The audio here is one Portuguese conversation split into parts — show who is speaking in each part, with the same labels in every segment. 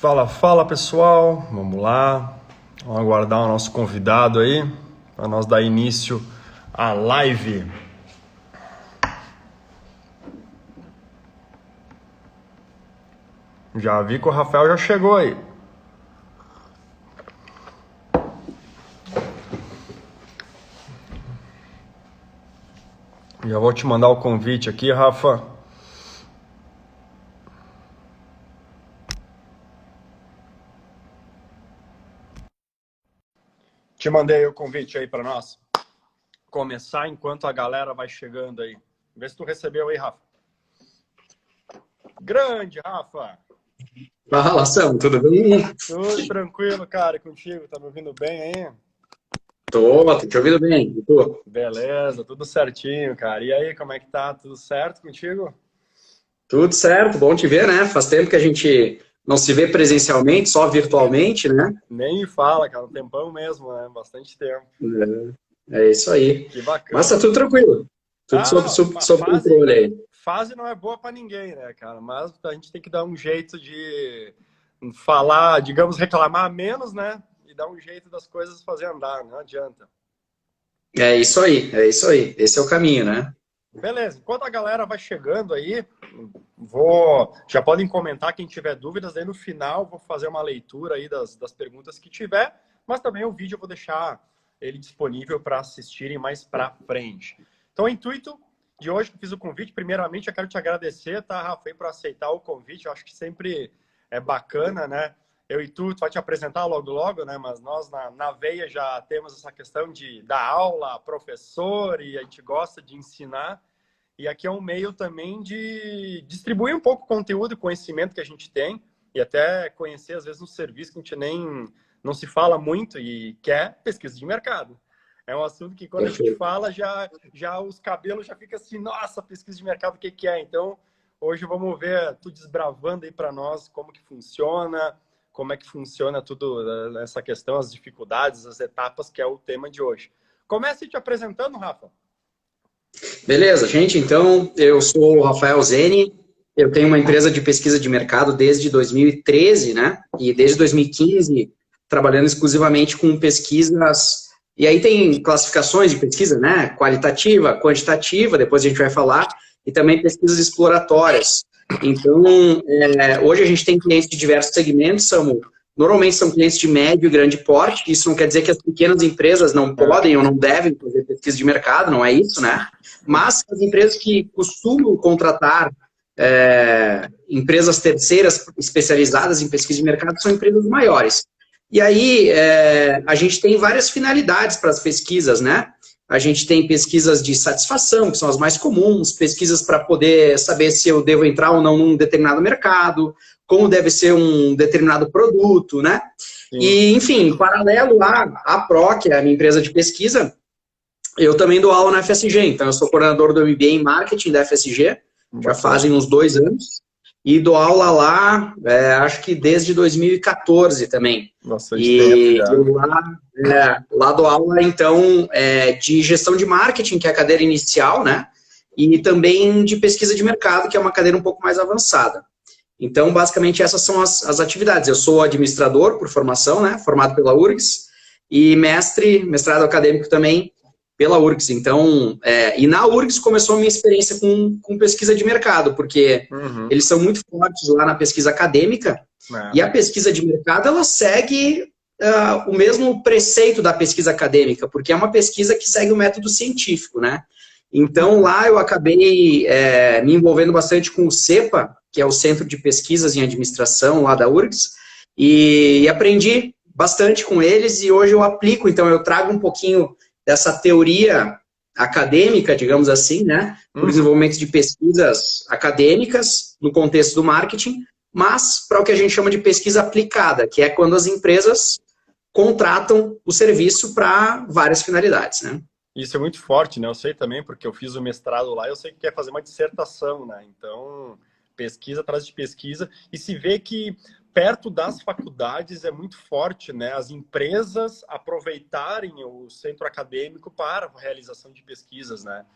Speaker 1: Fala, fala pessoal, vamos lá, vamos aguardar o nosso convidado aí, para nós dar início à live. Já vi que o Rafael já chegou aí. Já vou te mandar o convite aqui, Rafa. Te mandei o convite aí para nós começar enquanto a galera vai chegando aí. Vê se tu recebeu aí, Rafa. Grande, Rafa!
Speaker 2: Fala, Sam, tudo bem?
Speaker 1: Tudo tranquilo, cara, contigo? Tá me ouvindo bem aí?
Speaker 2: Tô te ouvindo bem. E tu?
Speaker 1: Beleza, tudo certinho, cara. E aí, como é que tá? Tudo certo contigo?
Speaker 2: Tudo certo, bom te ver, né? Faz tempo que a gente não se vê presencialmente, só virtualmente, né?
Speaker 1: Nem me fala, cara, um tempão mesmo, né? Bastante tempo.
Speaker 2: É isso aí.
Speaker 1: Que
Speaker 2: Mas tá
Speaker 1: bacana.
Speaker 2: tudo tranquilo. Tudo
Speaker 1: Ah, não,
Speaker 2: sob controle aí.
Speaker 1: fase não é boa pra ninguém, né, cara? Mas a gente tem que dar um jeito de falar, digamos, reclamar menos, né? E dar um jeito das coisas fazer andar, não adianta.
Speaker 2: É isso aí, é isso aí. Esse é o caminho, né?
Speaker 1: Beleza, enquanto a galera vai chegando aí, já podem comentar quem tiver dúvidas, aí no final vou fazer uma leitura aí das perguntas que tiver, mas também o vídeo eu vou deixar ele disponível para assistirem mais para frente. Então, o intuito de hoje que eu fiz o convite, primeiramente eu quero te agradecer, tá, Rafa, por aceitar o convite, eu acho que sempre é bacana, né? Eu e tu vai te apresentar logo, né? Mas nós na veia já temos essa questão de dar aula, professor, e a gente gosta de ensinar. E aqui é um meio também de distribuir um pouco o conteúdo e conhecimento que a gente tem e até conhecer, às vezes, um serviço que a gente nem não se fala muito e quer pesquisa de mercado. É um assunto que quando a gente
Speaker 2: Perfeito.
Speaker 1: fala, já os cabelos já ficam assim, nossa, pesquisa de mercado, o que que é? Então, hoje vamos ver tu desbravando aí para nós como é que funciona tudo essa questão, as dificuldades, as etapas, que é o tema de hoje. Comece te apresentando, Rafa.
Speaker 2: Beleza, gente. Então, eu sou o Rafael Zeni. Eu tenho uma empresa de pesquisa de mercado desde 2013, né? E desde 2015, trabalhando exclusivamente com pesquisas. E aí tem classificações de pesquisa, né? Qualitativa, quantitativa, depois a gente vai falar, e também pesquisas exploratórias. Então, hoje a gente tem clientes de diversos segmentos, normalmente são clientes de médio e grande porte. Isso não quer dizer que as pequenas empresas não podem ou não devem fazer pesquisa de mercado, não é isso, né? Mas as empresas que costumam contratar empresas terceiras especializadas em pesquisa de mercado são empresas maiores. E aí, a gente tem várias finalidades para as pesquisas, né? A gente tem pesquisas de satisfação, que são as mais comuns, pesquisas para poder saber se eu devo entrar ou não num determinado mercado, como deve ser um determinado produto, né?
Speaker 1: Sim.
Speaker 2: E, enfim, em paralelo à PRO, que é a minha empresa de pesquisa, eu também dou aula na FSG, então eu sou coordenador do MBA em Marketing da FSG, já fazem uns 2 anos, e dou aula lá, acho que desde 2014 também.
Speaker 1: Bastante tempo já.
Speaker 2: Eu lá dou aula, então, de gestão de marketing, que é a cadeira inicial, né? E também de pesquisa de mercado, que é uma cadeira um pouco mais avançada. Então, basicamente, essas são as atividades. Eu sou administrador por formação, né? Formado pela URGS, e mestrado acadêmico também pela URGS. Então, e na URGS começou a minha experiência com pesquisa de mercado, porque eles são muito fortes lá na pesquisa acadêmica, e a pesquisa de mercado, ela segue o mesmo preceito da pesquisa acadêmica, porque é uma pesquisa que segue o método científico, né? Então, lá eu acabei me envolvendo bastante com o CEPA, que é o Centro de Pesquisas em Administração lá da URGS, e aprendi bastante com eles, e hoje eu aplico, então eu trago um pouquinho dessa teoria acadêmica, digamos assim, né, para o desenvolvimento de pesquisas acadêmicas no contexto do marketing, mas para o que a gente chama de pesquisa aplicada, que é quando as empresas contratam o serviço para várias finalidades, né.
Speaker 1: Isso é muito forte, né? Eu sei também, porque eu fiz o mestrado lá, eu sei que quer fazer uma dissertação, né? Então, pesquisa atrás de pesquisa, e se vê que perto das faculdades é muito forte, né? As empresas aproveitarem o centro acadêmico para a realização de pesquisas, né?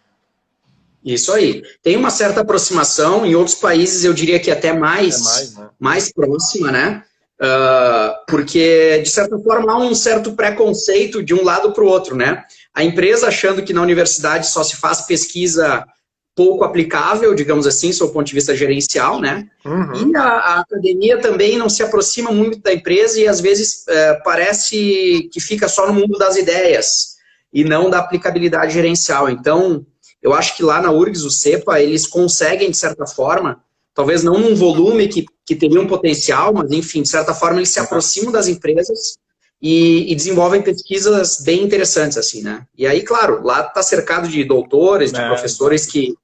Speaker 2: Isso aí. Tem uma certa aproximação, em outros países eu diria que até mais,
Speaker 1: né?
Speaker 2: mais próxima, né? Porque, de certa forma, há um certo preconceito de um lado para o outro, né? A empresa achando que na universidade só se faz pesquisa pouco aplicável, digamos assim, sob o ponto de vista gerencial, né?
Speaker 1: Uhum.
Speaker 2: E a academia também não se aproxima muito da empresa e, às vezes, parece que fica só no mundo das ideias e não da aplicabilidade gerencial. Então, eu acho que lá na URGS, o CEPA, eles conseguem, de certa forma, talvez não num volume que teria um potencial, mas, enfim, de certa forma, eles se aproximam das empresas e desenvolvem pesquisas bem interessantes, assim, né? E aí, claro, lá está cercado de doutores, de professores que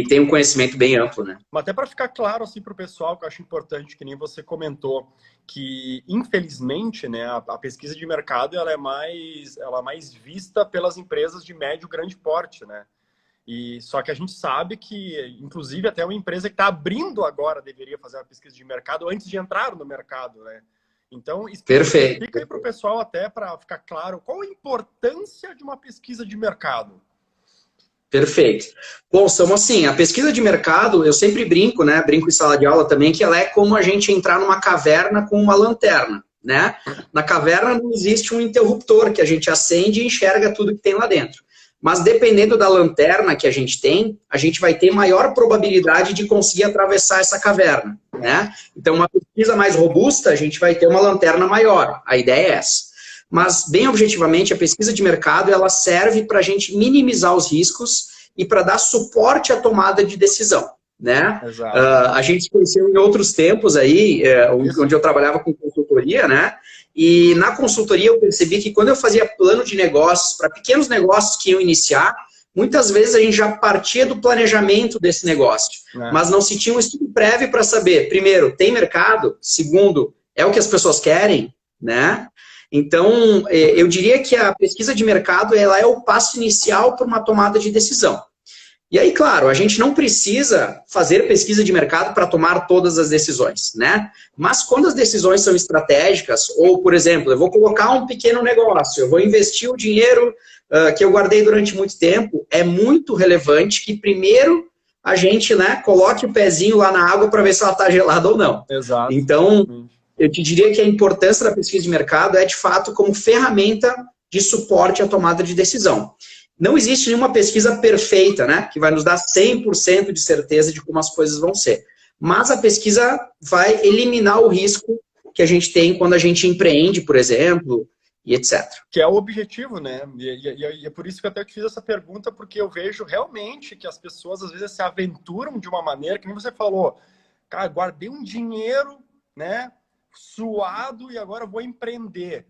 Speaker 2: têm um conhecimento bem amplo, né?
Speaker 1: Mas até para ficar claro, assim, para o pessoal, que eu acho importante, que nem você comentou, que, infelizmente, né, a pesquisa de mercado, ela é mais vista pelas empresas de médio e grande porte, né? E só que a gente sabe que, inclusive, até uma empresa que está abrindo agora deveria fazer uma pesquisa de mercado antes de entrar no mercado, né? Então, explica aí para o pessoal, até para ficar claro, qual a importância de uma pesquisa de mercado.
Speaker 2: Perfeito. Bom, Samu, assim, a pesquisa de mercado, eu sempre brinco, né? Brinco em sala de aula também, que ela é como a gente entrar numa caverna com uma lanterna, né? Na caverna não existe um interruptor que a gente acende e enxerga tudo que tem lá dentro. Mas dependendo da lanterna que a gente tem, a gente vai ter maior probabilidade de conseguir atravessar essa caverna, né? Então, uma pesquisa mais robusta, a gente vai ter uma lanterna maior. A ideia é essa. Mas, bem objetivamente, a pesquisa de mercado, ela serve para a gente minimizar os riscos e para dar suporte à tomada de decisão, né? A gente se conheceu em outros tempos aí, onde eu trabalhava com consultoria, né? E na consultoria eu percebi que quando eu fazia plano de negócios para pequenos negócios que iam iniciar, muitas vezes a gente já partia do planejamento desse negócio, mas não se tinha um estudo prévio para saber, primeiro, tem mercado? Segundo, é o que as pessoas querem, né? Então, eu diria que a pesquisa de mercado ela é o passo inicial para uma tomada de decisão. E aí, claro, a gente não precisa fazer pesquisa de mercado para tomar todas as decisões, né? Mas quando as decisões são estratégicas, ou, por exemplo, eu vou colocar um pequeno negócio, eu vou investir o dinheiro que eu guardei durante muito tempo, é muito relevante que primeiro a gente, né, coloque o pezinho lá na água para ver se ela está gelada ou não.
Speaker 1: Exato.
Speaker 2: Então, eu te diria que a importância da pesquisa de mercado é, de fato, como ferramenta de suporte à tomada de decisão. Não existe nenhuma pesquisa perfeita, né, que vai nos dar 100% de certeza de como as coisas vão ser. Mas a pesquisa vai eliminar o risco que a gente tem quando a gente empreende, por exemplo, e etc.
Speaker 1: Que é o objetivo, né? E é por isso que eu até te fiz essa pergunta, porque eu vejo realmente que as pessoas, às vezes, se aventuram de uma maneira, que nem você falou, cara, guardei um dinheiro, né, suado e agora vou empreender.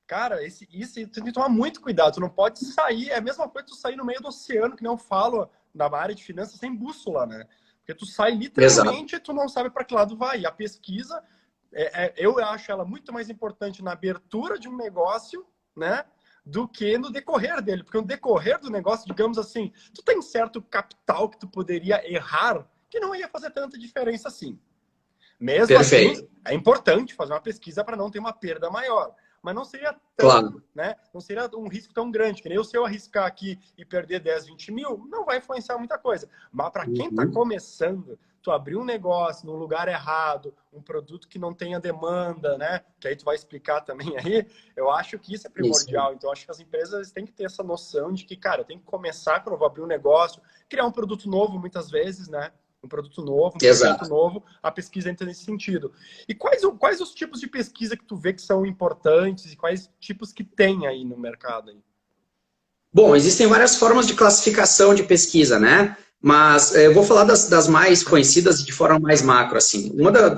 Speaker 1: Cara, isso tu tem que tomar muito cuidado. Tu não pode sair. É a mesma coisa que tu sair no meio do oceano, que nem eu falo na área de finanças, sem bússola, né? Porque tu sai literalmente e tu não sabe para que lado vai. E a pesquisa, eu acho ela muito mais importante na abertura de um negócio, né? Do que no decorrer dele. Porque no decorrer do negócio, digamos assim, tu tem certo capital que tu poderia errar, que não ia fazer tanta diferença assim. Mesmo assim, é importante fazer uma pesquisa para não ter uma perda maior. Mas não seria tão, né? Não seria um risco tão grande, que nem se eu arriscar aqui e perder 10, 20 mil, não vai influenciar muita coisa. Mas para quem está começando, tu abrir um negócio no lugar errado, um produto que não tenha demanda, né? Que aí tu vai explicar também aí, eu acho que isso é primordial. Isso. Então, acho que as empresas têm que ter essa noção de que, cara, eu tenho que começar quando eu vou abrir um negócio, criar um produto novo muitas vezes, né? Um produto novo, um projeto novo, a pesquisa entra nesse sentido. E quais os tipos de pesquisa que tu vê que são importantes e quais tipos que tem aí no mercado? Aí?
Speaker 2: Bom, existem várias formas de classificação de pesquisa, né? Mas eu vou falar das mais conhecidas de forma mais macro, assim.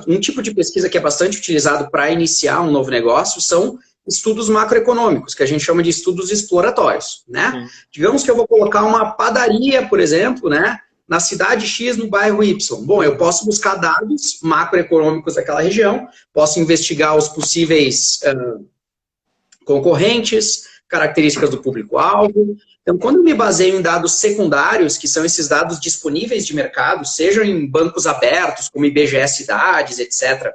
Speaker 2: Um tipo de pesquisa que é bastante utilizado para iniciar um novo negócio são estudos macroeconômicos, que a gente chama de estudos exploratórios, né? Digamos que eu vou colocar uma padaria, por exemplo, né? Na cidade X, no bairro Y. Bom, eu posso buscar dados macroeconômicos daquela região, posso investigar os possíveis concorrentes, características do público-alvo. Então, quando eu me baseio em dados secundários, que são esses dados disponíveis de mercado, sejam em bancos abertos, como IBGE Cidades, etc.,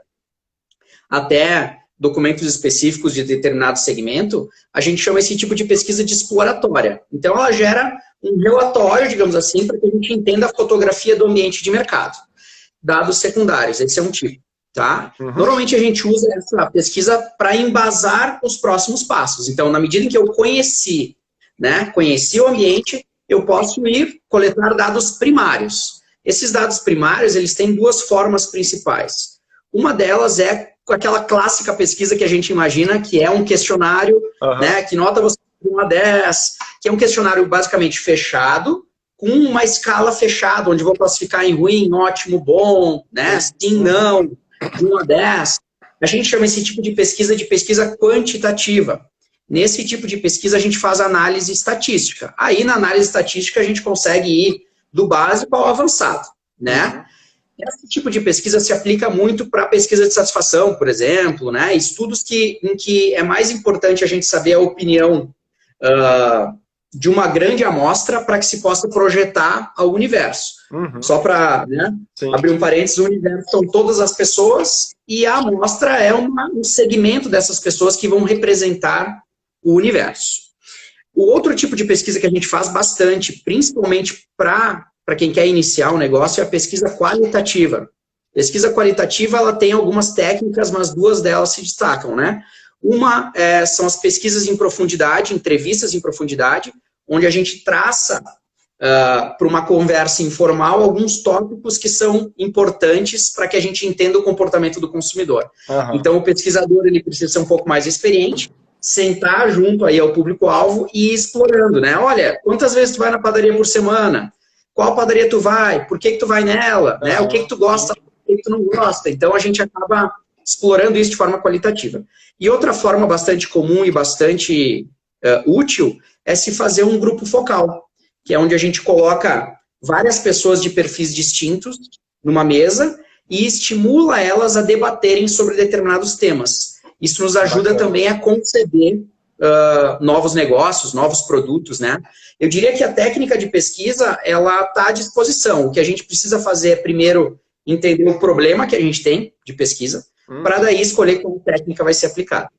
Speaker 2: até documentos específicos de determinado segmento, a gente chama esse tipo de pesquisa de exploratória. Então, ela gera um relatório, digamos assim, para que a gente entenda a fotografia do ambiente de mercado. Dados secundários, esse é um tipo. tá? Normalmente a gente usa essa pesquisa para embasar os próximos passos. Então, na medida em que eu conheci, né, conheci o ambiente, eu posso ir coletar dados primários. Esses dados primários, eles têm duas formas principais. Uma delas é aquela clássica pesquisa que a gente imagina, que é um questionário, né, que nota você de 1 a 10, que é um questionário basicamente fechado, com uma escala fechada, onde vou classificar em ruim, ótimo, bom, né, sim, não, de 1 a 10. A gente chama esse tipo de pesquisa quantitativa. Nesse tipo de pesquisa, a gente faz análise estatística. Aí, na análise estatística, a gente consegue ir do básico ao avançado, né? Esse tipo de pesquisa se aplica muito para pesquisa de satisfação, por exemplo, né? Estudos em que é mais importante a gente saber a opinião de uma grande amostra para que se possa projetar ao universo. Só para, né, abrir um parênteses, o universo são todas as pessoas e a amostra é um segmento dessas pessoas que vão representar o universo. O outro tipo de pesquisa que a gente faz bastante, principalmente para quem quer iniciar um negócio, é a pesquisa qualitativa. Pesquisa qualitativa, ela tem algumas técnicas, mas duas delas se destacam, né? Uma são as pesquisas em profundidade, entrevistas em profundidade, onde a gente traça para uma conversa informal alguns tópicos que são importantes para que a gente entenda o comportamento do consumidor. Então, o pesquisador ele precisa ser um pouco mais experiente, sentar junto aí ao público-alvo e ir explorando, né? Olha, quantas vezes tu vai na padaria por semana? Qual padaria tu vai? Por que tu vai nela? Né? O que tu gosta? O que tu não gosta? Então, a gente acaba explorando isso de forma qualitativa. E outra forma bastante comum e bastante útil é se fazer um grupo focal, que é onde a gente coloca várias pessoas de perfis distintos numa mesa e estimula elas a debaterem sobre determinados temas. Isso nos ajuda também a conceber novos negócios, novos produtos, né? Eu diria que a técnica de pesquisa, ela está à disposição. O que a gente precisa fazer é, primeiro, entender o problema que a gente tem de pesquisa, para daí escolher qual técnica vai ser aplicada.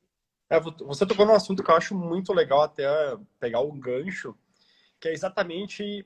Speaker 1: Você tocou num assunto que eu acho muito legal, até pegar um gancho, que é exatamente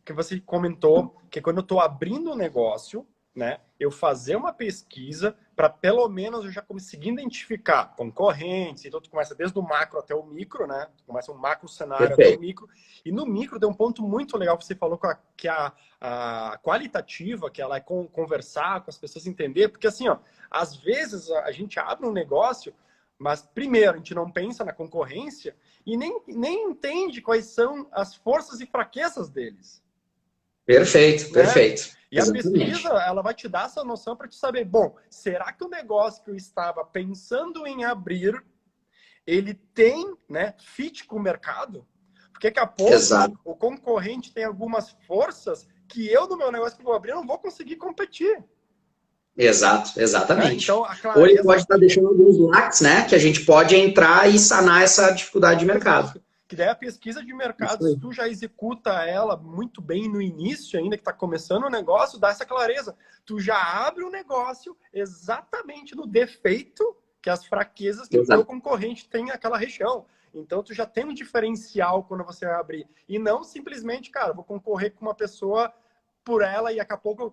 Speaker 1: o que você comentou, que quando eu estou abrindo um negócio, né, eu fazer uma pesquisa para pelo menos eu já conseguir identificar concorrentes, então tu começa desde o macro até o micro, né? Tu começa um macro cenário até o micro, e no micro tem um ponto muito legal que você falou, que a qualitativa, que ela é conversar com as pessoas, entender, porque assim, ó, às vezes a gente abre um negócio, mas primeiro a gente não pensa na concorrência e nem entende quais são as forças e fraquezas deles.
Speaker 2: Perfeito, né? Perfeito.
Speaker 1: E a pesquisa, ela vai te dar essa noção para te saber, bom, será que o negócio que eu estava pensando em abrir, ele tem, né, fit com o mercado? Porque daqui a pouco o concorrente tem algumas forças que eu, no meu negócio que eu vou abrir, não vou conseguir competir.
Speaker 2: Exato, exatamente.
Speaker 1: Então,
Speaker 2: ou ele pode estar deixando alguns lacks, né, que a gente pode entrar e sanar essa dificuldade de mercado.
Speaker 1: Que daí a pesquisa de mercado, se tu já executa ela muito bem no início, ainda que está começando o negócio, dá essa clareza. Tu já abre o negócio exatamente no defeito que as fraquezas que o teu concorrente tem naquela região. Então, tu já tem um diferencial quando você vai abrir. E não simplesmente, cara, vou concorrer com uma pessoa por ela e daqui a pouco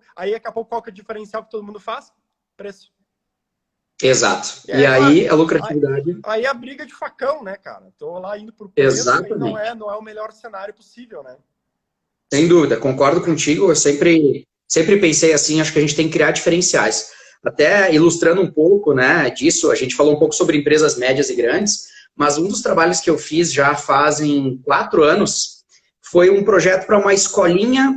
Speaker 1: qual que é o diferencial que todo mundo faz? Preço.
Speaker 2: Exato. E aí a lucratividade...
Speaker 1: Aí a briga de facão, né, cara? Tô lá indo por preço e não é o melhor cenário possível, né?
Speaker 2: Sem dúvida, concordo contigo. Eu sempre pensei assim, acho que a gente tem que criar diferenciais. Até ilustrando um pouco, né, disso, a gente falou um pouco sobre empresas médias e grandes, mas um dos trabalhos que eu fiz já fazem 4 anos foi um projeto para uma escolinha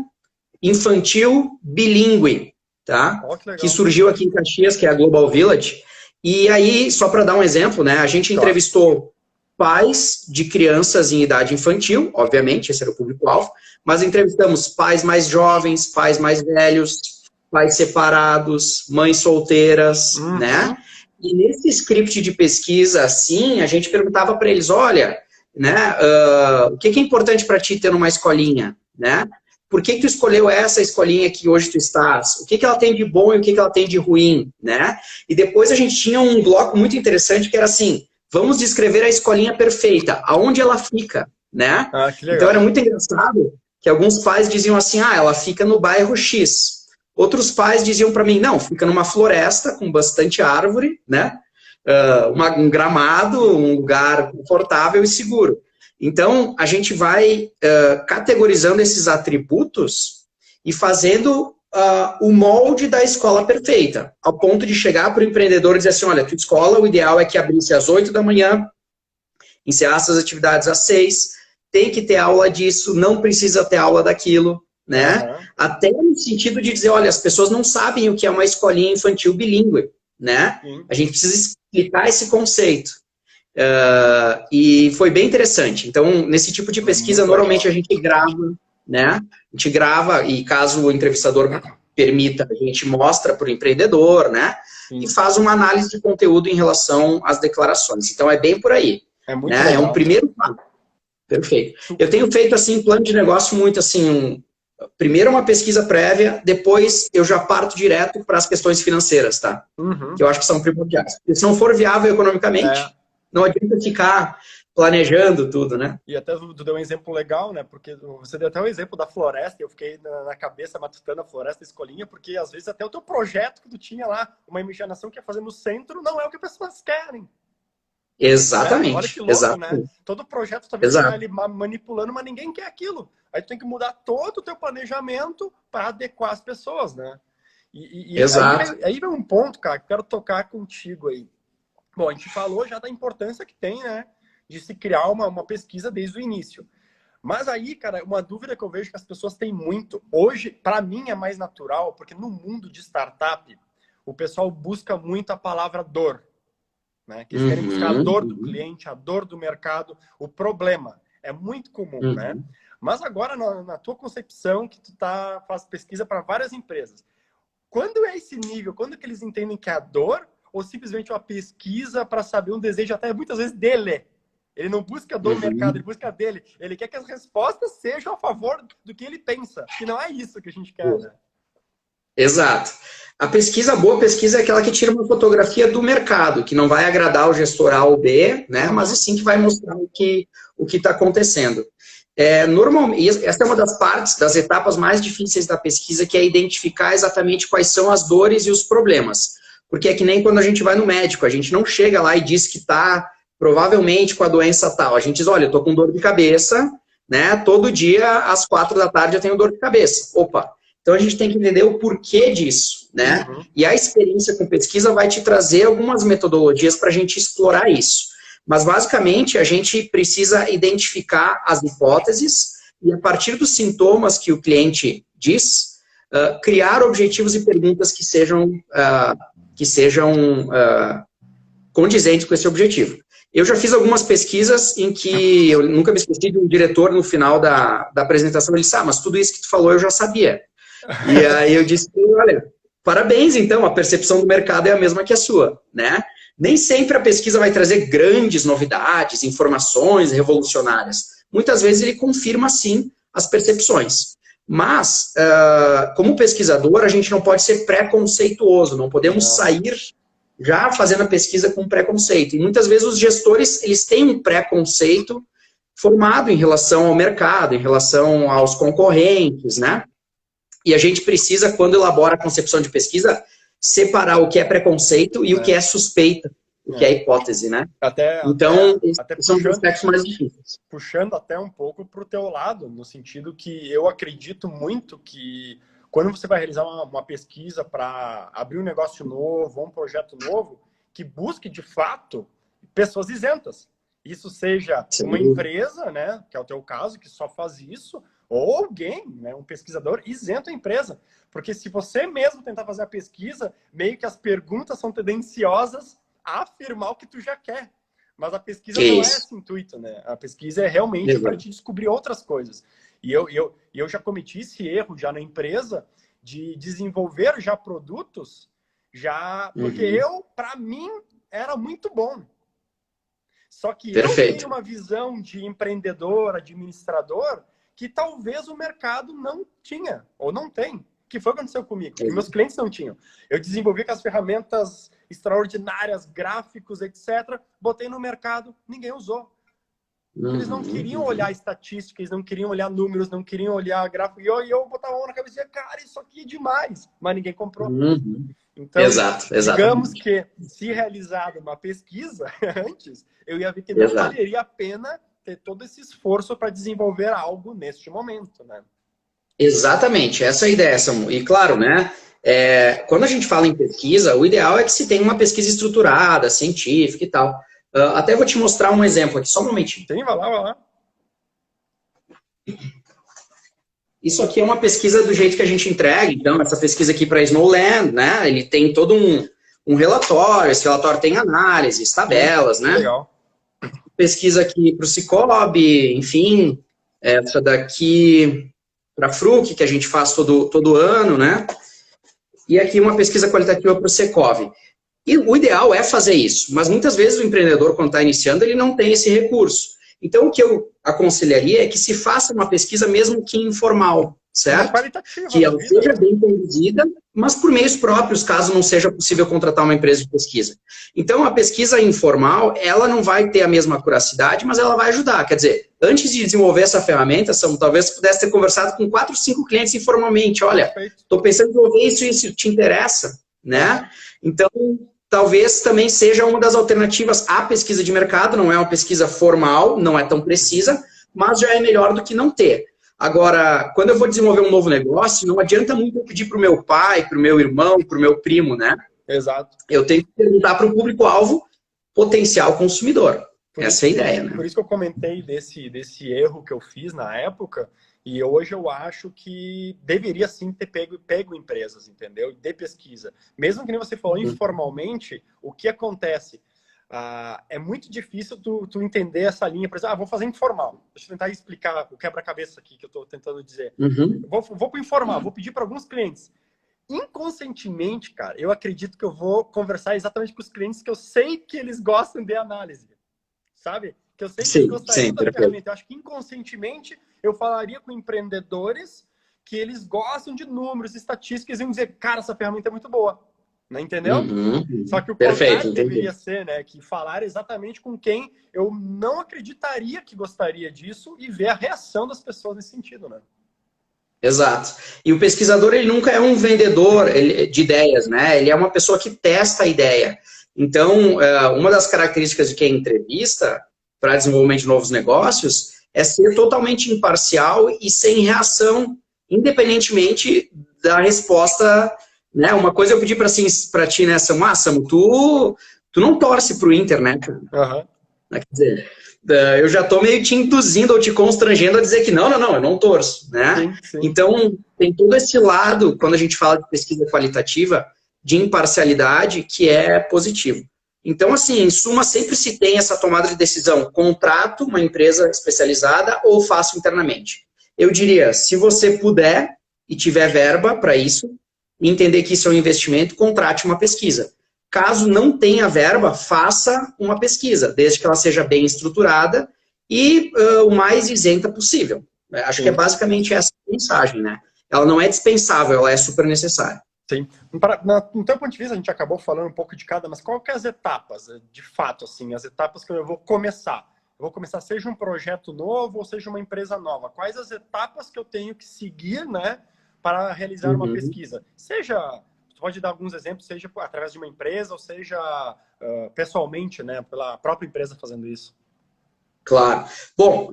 Speaker 2: infantil bilíngue, tá? Que surgiu aqui em Caxias, que é a Global Village. E aí, só para dar um exemplo, né, a gente entrevistou pais de crianças em idade infantil, obviamente, esse era o público-alvo, mas entrevistamos pais mais jovens, pais mais velhos, pais separados, mães solteiras, né? E nesse script de pesquisa, assim, a gente perguntava para eles, olha, né, o que é importante para ti ter numa escolinha, né? Por que tu escolheu essa escolinha que hoje tu estás? O que ela tem de bom e o que ela tem de ruim, né? E depois a gente tinha um bloco muito interessante que era assim, vamos descrever a escolinha perfeita, aonde ela fica, né?
Speaker 1: Que legal.
Speaker 2: Então era muito engraçado que alguns pais diziam assim, ela fica no bairro X. Outros pais diziam para mim, não, fica numa floresta com bastante árvore, né? Um gramado, um lugar confortável e seguro. Então, a gente vai categorizando esses atributos e fazendo o molde da escola perfeita, ao ponto de chegar para o empreendedor e dizer assim, olha, tua escola, o ideal é que abrisse às 8 da manhã, encerrasse as atividades às 6, tem que ter aula disso, não precisa ter aula daquilo, né?
Speaker 1: Uhum.
Speaker 2: Até no sentido de dizer, olha, as pessoas não sabem o que é uma escolinha infantil bilíngue, né?
Speaker 1: Sim.
Speaker 2: A gente precisa explicar esse conceito. E foi bem interessante. Então, nesse tipo de pesquisa, normalmente a gente grava, né? A gente grava e caso o entrevistador permita, a gente mostra para o empreendedor, né?
Speaker 1: Sim.
Speaker 2: E faz uma análise de conteúdo em relação às declarações. Então, é bem por aí.
Speaker 1: É muito
Speaker 2: né?
Speaker 1: legal.
Speaker 2: É um primeiro passo. Perfeito. Eu tenho feito, assim, plano de negócio muito, assim, primeiro uma pesquisa prévia, depois eu já parto direto para as questões financeiras, tá?
Speaker 1: Uhum.
Speaker 2: Que eu acho que são primordiais. Porque se não for viável economicamente, não adianta ficar planejando tudo, né?
Speaker 1: E até tu deu um exemplo legal, né? Porque você deu até o exemplo da floresta, e eu fiquei na cabeça matutando a floresta, a escolinha, porque às vezes até o teu projeto que tu tinha lá, uma imaginação que ia fazer no centro, não é o que as pessoas querem.
Speaker 2: Exatamente.
Speaker 1: Olha que louco,
Speaker 2: exatamente.
Speaker 1: né? Todo projeto talvez você vai ali manipulando, mas ninguém quer aquilo. Aí tu tem que mudar todo o teu planejamento para adequar as pessoas, né?
Speaker 2: Exato.
Speaker 1: Aí vem um ponto, cara, que eu quero tocar contigo aí. Bom, a gente falou já da importância que tem, né? De se criar uma pesquisa desde o início. Mas aí, cara, uma dúvida que eu vejo que as pessoas têm muito, hoje, para mim é mais natural, porque no mundo de startup, o pessoal busca muito a palavra dor. Né? Que eles querem buscar a dor do cliente, a dor do mercado, o problema. É muito comum, né? Mas agora, na tua concepção, que tu faz pesquisa para várias empresas, quando é esse nível? Quando que eles entendem que é a dor ou simplesmente uma pesquisa para saber um desejo até muitas vezes dele? Ele não busca do mercado, ele busca dele. Ele quer que as respostas sejam a favor do que ele pensa. Que não é isso que a gente quer, né?
Speaker 2: Exato. A pesquisa, a boa pesquisa é aquela que tira uma fotografia do mercado, que não vai agradar o gestor A ou B, né? Mas sim que vai mostrar o que está acontecendo. Normalmente, essa é uma das partes, das etapas mais difíceis da pesquisa, que é identificar exatamente quais são as dores e os problemas. Porque é que nem quando a gente vai no médico, a gente não chega lá e diz que está provavelmente com a doença tal. A gente diz, olha, eu estou com dor de cabeça, né? Todo dia, às 4 da tarde, eu tenho dor de cabeça. Opa! Então, a gente tem que entender o porquê disso, né? E a experiência com pesquisa vai te trazer algumas metodologias para a gente explorar isso. Mas, basicamente, a gente precisa identificar as hipóteses e, a partir dos sintomas que o cliente diz, criar objetivos e perguntas que sejam condizentes com esse objetivo. Eu já fiz algumas pesquisas em que eu nunca me esqueci de um diretor, no final da apresentação, ele disse, mas tudo isso que tu falou eu já sabia. E aí eu disse, olha, parabéns, então, a percepção do mercado é a mesma que a sua, né? Nem sempre a pesquisa vai trazer grandes novidades, informações revolucionárias. Muitas vezes ele confirma, sim, as percepções. Mas, como pesquisador, a gente não pode ser preconceituoso, não podemos sair já fazendo a pesquisa com preconceito. E muitas vezes os gestores, eles têm um preconceito formado em relação ao mercado, em relação aos concorrentes, né? E a gente precisa, quando elabora a concepção de pesquisa, separar o que é preconceito e o que é suspeita, o que é hipótese, né? Então, esses são os aspectos mais difíceis.
Speaker 1: Puxando até um pouco para o teu lado, no sentido que eu acredito muito que quando você vai realizar uma pesquisa para abrir um negócio novo, um projeto novo, que busque, de fato, pessoas isentas. Isso seja uma empresa, né, que é o teu caso, que só faz isso, ou alguém, né, um pesquisador isento a empresa. Porque se você mesmo tentar fazer a pesquisa, meio que as perguntas são tendenciosas a afirmar o que tu já quer. Mas a pesquisa não é esse intuito, né? A pesquisa é realmente para te descobrir outras coisas. E eu já cometi esse erro já na empresa de desenvolver já produtos, porque para mim, era muito bom. Só que eu tenho uma visão de empreendedor, administrador, que talvez o mercado não tinha, ou não tem. Que foi o que aconteceu comigo. E meus clientes não tinham. Eu desenvolvi com as ferramentas extraordinárias, gráficos, etc. Botei no mercado, ninguém usou. Eles não queriam olhar estatística, eles não queriam olhar números, não queriam olhar gráfico. E eu botava a mão na cabeça e dizia, cara, isso aqui é demais. Mas ninguém comprou. Então, digamos que se realizado uma pesquisa antes, eu ia ver que não valeria a pena ter todo esse esforço para desenvolver algo neste momento, né?
Speaker 2: Exatamente, essa é a ideia, Samu. E claro, né, quando a gente fala em pesquisa, o ideal é que se tenha uma pesquisa estruturada, científica e tal. Até vou te mostrar um exemplo aqui, só um momentinho.
Speaker 1: Sim, vai lá, vai lá.
Speaker 2: Isso aqui é uma pesquisa do jeito que a gente entrega, então, essa pesquisa aqui para Snowland, né, ele tem todo um relatório, esse relatório tem análises, tabelas, né?
Speaker 1: Legal.
Speaker 2: Pesquisa aqui para o Cicobi, enfim, essa daqui para a Fruc, que a gente faz todo ano, né? E aqui uma pesquisa qualitativa para o Secov. E o ideal é fazer isso, mas muitas vezes o empreendedor, quando está iniciando, ele não tem esse recurso. Então, o que eu aconselharia é que se faça uma pesquisa mesmo que informal, certo? Que ela seja bem conduzida, mas por meios próprios, caso não seja possível contratar uma empresa de pesquisa. Então, a pesquisa informal, ela não vai ter a mesma acuracidade, mas ela vai ajudar. Quer dizer, antes de desenvolver essa ferramenta, talvez pudesse ter conversado com 4, 5 clientes informalmente. Olha, estou pensando em desenvolver isso te interessa, né? Então, talvez também seja uma das alternativas à pesquisa de mercado. Não é uma pesquisa formal, não é tão precisa, mas já é melhor do que não ter. Agora, quando eu vou desenvolver um novo negócio, não adianta muito eu pedir para o meu pai, para o meu irmão, para o meu primo, né?
Speaker 1: Exato.
Speaker 2: Eu tenho que perguntar para o público-alvo, potencial consumidor. Essa é a ideia, né?
Speaker 1: Por isso que eu comentei desse erro que eu fiz na época, e hoje eu acho que deveria sim ter pego empresas, entendeu? De pesquisa. Mesmo que nem você falou informalmente, o que acontece? É muito difícil tu entender essa linha. Por exemplo, vou fazer informal. Deixa eu tentar explicar o quebra-cabeça aqui que eu estou tentando dizer. Vou para o informal, vou pedir para alguns clientes. Inconscientemente, cara, eu acredito que eu vou conversar exatamente com os clientes que eu sei que eles gostam de análise. Sabe? Que eu sei que eles gostariam da ferramenta. Eu acho que inconscientemente eu falaria com empreendedores que eles gostam de números, estatísticas, e iam dizer, cara, essa ferramenta é muito boa. Não entendeu? Só que o contrário deveria ser, né? Que falar exatamente com quem eu não acreditaria que gostaria disso e ver a reação das pessoas nesse sentido, né?
Speaker 2: Exato. E o pesquisador, ele nunca é um vendedor de ideias, né? Ele é uma pessoa que testa a ideia. Então, uma das características de quem entrevista para desenvolvimento de novos negócios é ser totalmente imparcial e sem reação, independentemente da resposta, né? Uma coisa eu pedi para ti, né, Samu, tu não torce para o Inter, né? Quer dizer, eu já estou meio te induzindo ou te constrangendo a dizer que não, eu não torço, né? Sim. Então, tem todo esse lado, quando a gente fala de pesquisa qualitativa, de imparcialidade, que é positivo. Então, assim, em suma, sempre se tem essa tomada de decisão, contrato uma empresa especializada ou faço internamente. Eu diria, se você puder e tiver verba para isso, entender que isso é um investimento, contrate uma pesquisa. Caso não tenha verba, faça uma pesquisa, desde que ela seja bem estruturada e o mais isenta possível. Acho que é basicamente essa a mensagem, né? Ela não é dispensável, ela é super necessária.
Speaker 1: Sim. No teu ponto de vista, a gente acabou falando um pouco de cada, mas qual que é as etapas, de fato, assim, as etapas que eu vou começar? Eu vou começar, seja um projeto novo ou seja uma empresa nova. Quais as etapas que eu tenho que seguir, né, para realizar uma pesquisa? Seja, tu pode dar alguns exemplos, seja através de uma empresa ou seja pessoalmente, né, pela própria empresa fazendo isso.
Speaker 2: Claro. Bom,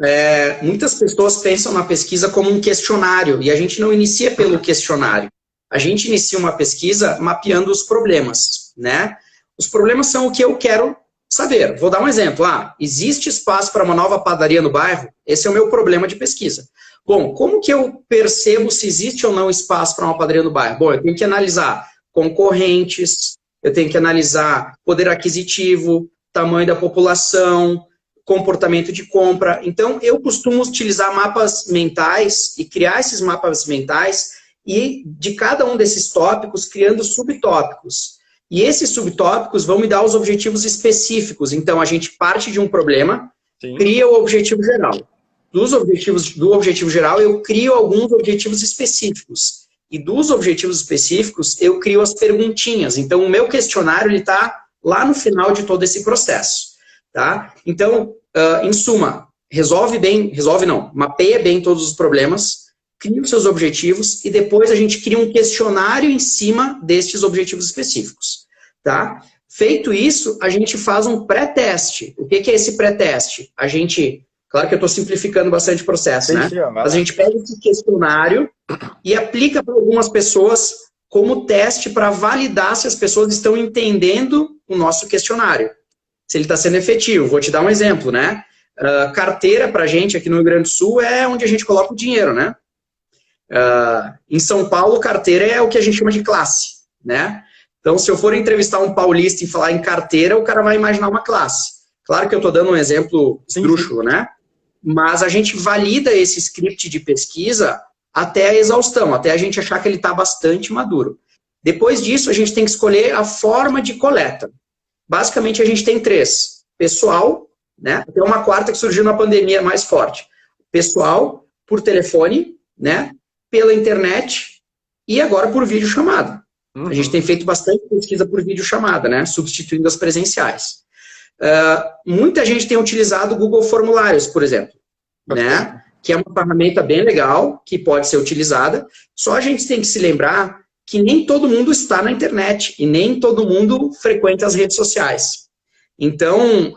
Speaker 2: muitas pessoas pensam na pesquisa como um questionário e a gente não inicia pelo questionário. A gente inicia uma pesquisa mapeando os problemas, né? Os problemas são o que eu quero saber. Vou dar um exemplo. Existe espaço para uma nova padaria no bairro? Esse é o meu problema de pesquisa. Bom, como que eu percebo se existe ou não espaço para uma padaria no bairro? Bom, eu tenho que analisar concorrentes, eu tenho que analisar poder aquisitivo, tamanho da população, comportamento de compra. Então, eu costumo utilizar mapas mentais e criar esses mapas mentais e de cada um desses tópicos criando subtópicos. E esses subtópicos vão me dar os objetivos específicos. Então, a gente parte de um problema, cria o objetivo geral. Do objetivo geral, eu crio alguns objetivos específicos. E dos objetivos específicos, eu crio as perguntinhas. Então, o meu questionário está lá no final de todo esse processo. Tá? Então, em suma, mapeia bem todos os problemas, cria os seus objetivos e depois a gente cria um questionário em cima destes objetivos específicos, tá? Feito isso, a gente faz um pré-teste. O que é esse pré-teste? Claro que eu estou simplificando bastante o processo, né? Mas a gente pega esse questionário e aplica para algumas pessoas como teste para validar se as pessoas estão entendendo o nosso questionário. Se ele está sendo efetivo. Vou te dar um exemplo, né? Carteira, para a gente, aqui no Rio Grande do Sul, é onde a gente coloca o dinheiro, né? Em São Paulo, carteira é o que a gente chama de classe, né? Então, se eu for entrevistar um paulista e falar em carteira, o cara vai imaginar uma classe. Claro que eu estou dando um exemplo esdrúxulo, né? Mas a gente valida esse script de pesquisa até a exaustão, até a gente achar que ele está bastante maduro. Depois disso, a gente tem que escolher a forma de coleta. Basicamente, a gente tem 3. Pessoal, né? Tem uma quarta que surgiu na pandemia mais forte. Pessoal, por telefone, né? Pela internet e agora por videochamada. A gente tem feito bastante pesquisa por videochamada, né? Substituindo as presenciais. Muita gente tem utilizado o Google Formulários, por exemplo, né? Que é uma ferramenta bem legal, que pode ser utilizada. Só a gente tem que se lembrar que nem todo mundo está na internet e nem todo mundo frequenta as redes sociais. Então,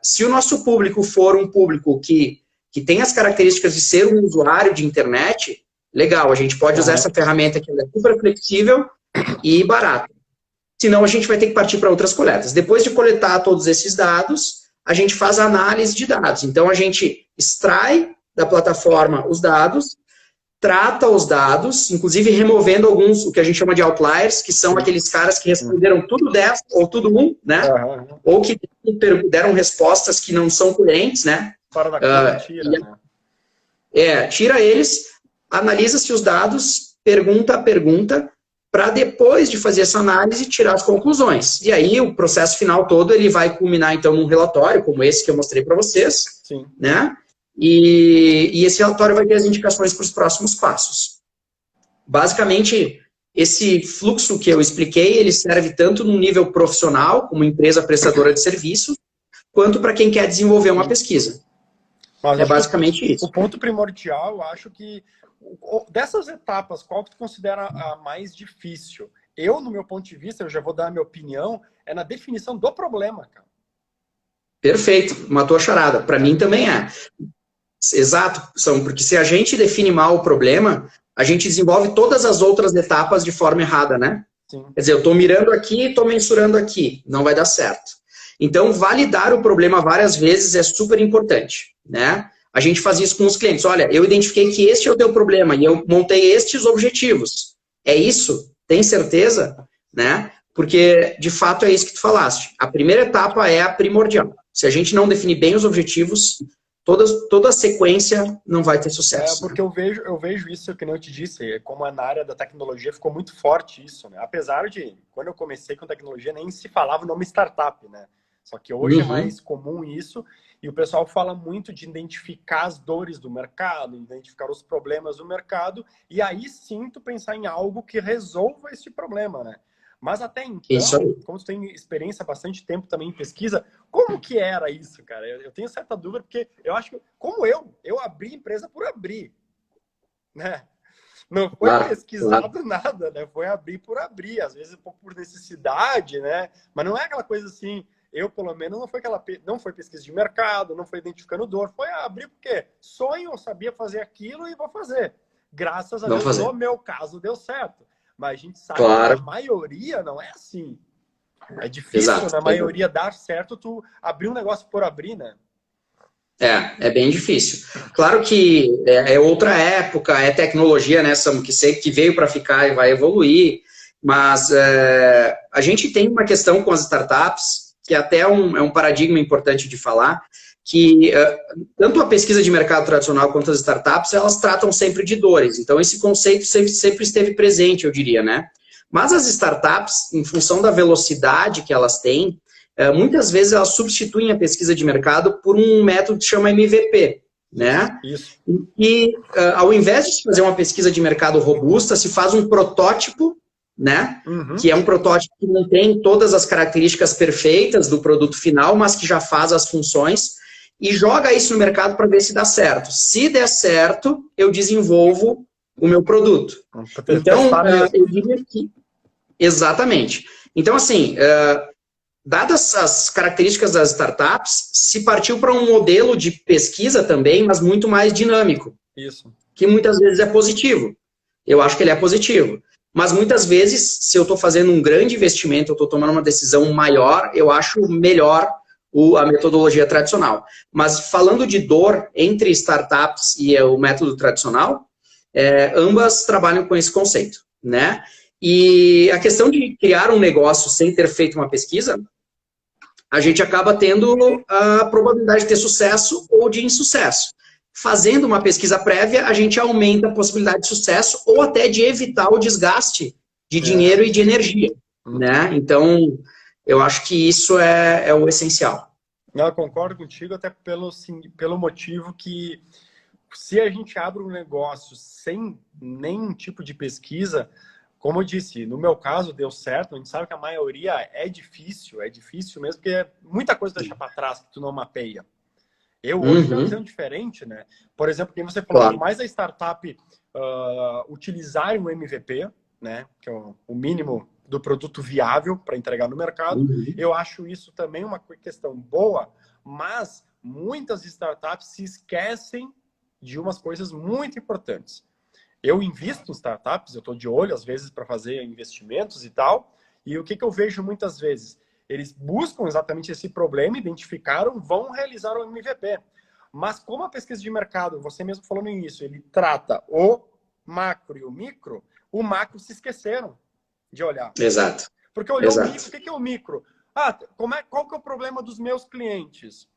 Speaker 2: se o nosso público for um público que tem as características de ser um usuário de internet, legal, a gente pode usar essa ferramenta que é super flexível e barata. Senão a gente vai ter que partir para outras coletas. Depois de coletar todos esses dados, a gente faz a análise de dados. Então a gente extrai da plataforma os dados, trata os dados, inclusive removendo alguns, o que a gente chama de outliers, que são aqueles caras que responderam tudo 10 ou tudo 1, né? Ou que deram respostas que não são coerentes, né?
Speaker 1: Fora da conta, tira, né?
Speaker 2: Tira eles, analisa-se os dados, pergunta a pergunta, para depois de fazer essa análise, tirar as conclusões. E aí, o processo final todo, ele vai culminar, então, num relatório, como esse que eu mostrei para vocês, né? E esse relatório vai ter as indicações para os próximos passos. Basicamente, esse fluxo que eu expliquei, ele serve tanto no nível profissional, como empresa prestadora de serviços, quanto para quem quer desenvolver uma pesquisa.
Speaker 1: Mas
Speaker 2: é basicamente isso.
Speaker 1: O ponto primordial, eu acho que dessas etapas, qual que tu considera a mais difícil? Eu, no meu ponto de vista, eu já vou dar a minha opinião, é na definição do problema, cara.
Speaker 2: Perfeito, matou a charada. Para mim também é. Exato, porque se a gente define mal o problema, a gente desenvolve todas as outras etapas de forma errada, né?
Speaker 1: Sim.
Speaker 2: Quer dizer, eu estou mirando aqui e estou mensurando aqui, não vai dar certo. Então, validar o problema várias vezes é super importante, né? A gente faz isso com os clientes. Olha, eu identifiquei que este é o teu problema e eu montei estes objetivos. É isso? Tem certeza? Né? Porque, de fato, é isso que tu falaste. A primeira etapa é a primordial. Se a gente não definir bem os objetivos, toda a sequência não vai ter sucesso.
Speaker 1: Porque eu vejo isso, que nem eu te disse, como na área da tecnologia ficou muito forte isso, né? Apesar de, quando eu comecei com tecnologia, nem se falava o nome startup, né? Só que hoje é mais comum isso, e o pessoal fala muito de identificar as dores do mercado, identificar os problemas do mercado, e aí sim tu pensar em algo que resolva esse problema, né? Mas até então, como tu tem experiência há bastante tempo também em pesquisa, como que era isso, cara? Eu tenho certa dúvida, porque eu acho que, como eu abri empresa por abrir, né? Não foi pesquisado nada, né? Foi abrir por abrir, às vezes um pouco por necessidade, né? Mas não é aquela coisa assim, eu pelo menos não foi pesquisa de mercado, não foi identificando dor, foi abrir porque sonho, eu sabia fazer aquilo e vou fazer. Graças a Deus, no meu caso, deu certo. Mas a gente sabe que a maioria não é assim. É difícil, na maioria, dar certo tu abrir um negócio por abrir, né?
Speaker 2: É bem difícil. Claro que é outra época, é tecnologia, né, Samu, que veio para ficar e vai evoluir, mas a gente tem uma questão com as startups, que até é um paradigma importante de falar, que tanto a pesquisa de mercado tradicional quanto as startups, elas tratam sempre de dores. Então, esse conceito sempre esteve presente, eu diria, né? Mas as startups, em função da velocidade que elas têm, muitas vezes elas substituem a pesquisa de mercado por um método que chama MVP, né?
Speaker 1: Isso.
Speaker 2: E ao invés de se fazer uma pesquisa de mercado robusta, se faz um protótipo, né? Que é um protótipo que não tem todas as características perfeitas do produto final, mas que já faz as funções. e joga isso no mercado para ver se dá certo. Se der certo, eu desenvolvo o meu produto. Então, eu diria que... Exatamente. Então, assim, dadas as características das startups, se partiu para um modelo de pesquisa também, mas muito mais dinâmico.
Speaker 1: Isso. Que
Speaker 2: muitas vezes é positivo. Eu acho que ele é positivo. Mas muitas vezes, se eu estou fazendo um grande investimento, eu estou tomando uma decisão maior, eu acho melhor a metodologia tradicional. Mas falando de dor entre startups e o método tradicional, ambas trabalham com esse conceito, né? E a questão de criar um negócio sem ter feito uma pesquisa, a gente acaba tendo a probabilidade de ter sucesso ou de insucesso. Fazendo uma pesquisa prévia, a gente aumenta a possibilidade de sucesso ou até de evitar o desgaste de dinheiro e de energia, né? Então, eu acho que isso é o essencial.
Speaker 1: Eu concordo contigo, até pelo motivo que se a gente abre um negócio sem nenhum tipo de pesquisa, como eu disse, no meu caso deu certo, a gente sabe que a maioria é difícil mesmo, porque muita coisa deixa para trás que tu não mapeia. Eu hoje tenho uma visão diferente, né? Por exemplo, quem você falou, claro, mais a startup utilizar um MVP, né? Que é o mínimo do produto viável para entregar no mercado. Eu acho isso também uma questão boa, mas muitas startups se esquecem de umas coisas muito importantes. Eu invisto em startups, eu estou de olho às vezes para fazer investimentos e tal, e o que eu vejo muitas vezes? Eles buscam exatamente esse problema, identificaram, vão realizar o MVP. Mas como a pesquisa de mercado, você mesmo falou no início, ele trata o macro e o micro, o macro se esqueceram de olhar.
Speaker 2: Exato.
Speaker 1: Porque olhou o micro, o que é o micro? Qual que é o problema dos meus clientes?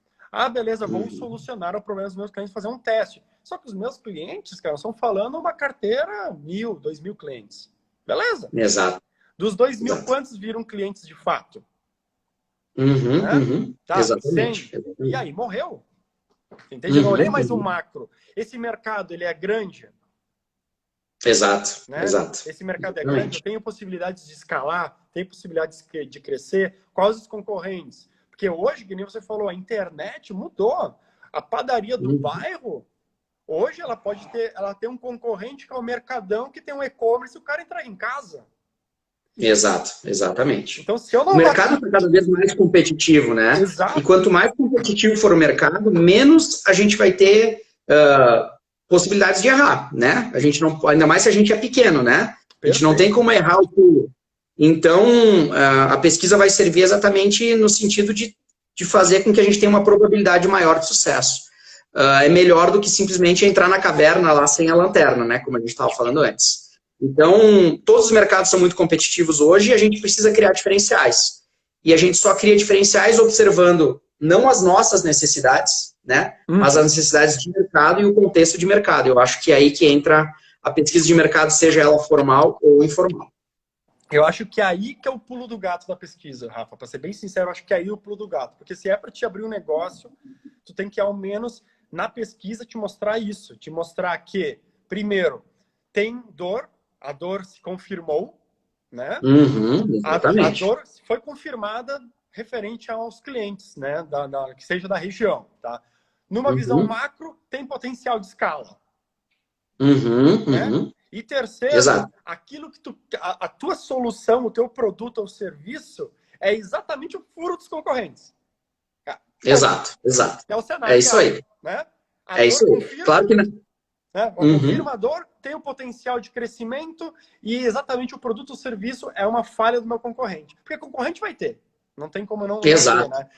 Speaker 1: Beleza, vou solucionar o problema dos meus clientes, fazer um teste. Só que os meus clientes, cara, estão falando uma carteira 1.000, 2.000 clientes. Beleza?
Speaker 2: Exato.
Speaker 1: Dos 2.000, quantos viram clientes de fato? Tá,
Speaker 2: Exatamente.
Speaker 1: E aí, morreu. Entende? Eu não olhei mais o macro. Esse mercado, ele é grande.
Speaker 2: Exato,
Speaker 1: né?
Speaker 2: exato.
Speaker 1: Esse mercado é grande, eu tenho possibilidades de escalar, tenho possibilidades de crescer. Quais os concorrentes? Porque hoje, que nem você falou, a internet mudou. A padaria do bairro, hoje ela tem um concorrente que é o Mercadão, que tem um e-commerce e o cara entra em casa.
Speaker 2: Exato, exatamente.
Speaker 1: Então, se eu não...
Speaker 2: O mercado está cada vez mais competitivo, né?
Speaker 1: Exato.
Speaker 2: E quanto mais competitivo for o mercado, menos a gente vai ter possibilidades de errar, né? A gente não, ainda mais se a gente é pequeno, né? A gente não tem como errar o pulo. Então, a pesquisa vai servir exatamente no sentido de fazer com que a gente tenha uma probabilidade maior de sucesso. É melhor do que simplesmente entrar na caverna lá sem a lanterna, né? Como a gente estava falando antes. Então, todos os mercados são muito competitivos hoje e a gente precisa criar diferenciais. E a gente só cria diferenciais observando não as nossas necessidades, né? Mas as necessidades de mercado e o contexto de mercado. Eu acho que é aí que entra a pesquisa de mercado, seja ela formal ou informal.
Speaker 1: Eu acho que é aí que é o pulo do gato da pesquisa, Rafa. Para ser bem sincero, eu acho que é aí o pulo do gato. Porque se é para te abrir um negócio, tu tem que, ao menos, na pesquisa, te mostrar isso. Te mostrar que, primeiro, tem dor, a dor se confirmou, né? A dor foi confirmada referente aos clientes, né? Que seja da região, tá? Numa visão macro, tem potencial de escala. Né? E terceiro, aquilo que a tua solução, o teu produto ou serviço é exatamente o furo dos concorrentes.
Speaker 2: Exato.
Speaker 1: É o cenário.
Speaker 2: É isso aí.
Speaker 1: Né?
Speaker 2: É isso aí.
Speaker 1: Confirma,
Speaker 2: claro que não.
Speaker 1: Né? O confirmador tem o potencial de crescimento e exatamente o produto ou serviço é uma falha do meu concorrente. Porque concorrente vai ter. Não tem como não ter, né?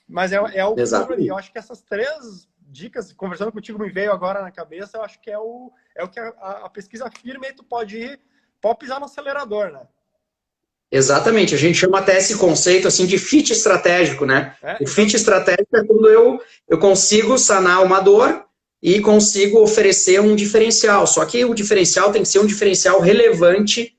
Speaker 1: Mas é o furo ali. Eu acho que essas três dicas, conversando contigo, me veio agora na cabeça, eu acho que é o que a pesquisa afirma e tu pode pisar no acelerador, né?
Speaker 2: Exatamente, a gente chama até esse conceito assim de fit estratégico, né? O fit estratégico é quando eu consigo sanar uma dor e consigo oferecer um diferencial, só que o diferencial tem que ser um diferencial relevante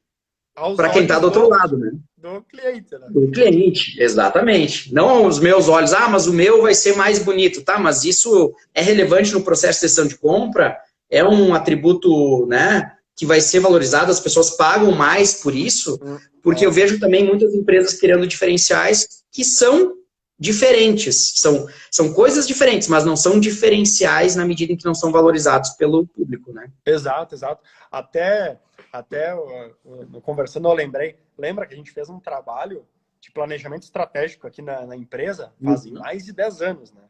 Speaker 2: para quem está do outro lado, né?
Speaker 1: Do cliente, né?
Speaker 2: Do cliente, exatamente. Não os meus olhos, mas o meu vai ser mais bonito, tá? Mas isso é relevante no processo de decisão de compra, é um atributo, né, que vai ser valorizado, as pessoas pagam mais por isso, porque eu vejo também muitas empresas criando diferenciais que são diferentes. São coisas diferentes, mas não são diferenciais na medida em que não são valorizados pelo público, né?
Speaker 1: Exato, exato. Até conversando, eu lembrei. Lembra que a gente fez um trabalho de planejamento estratégico aqui na empresa fazem mais de 10 anos, né?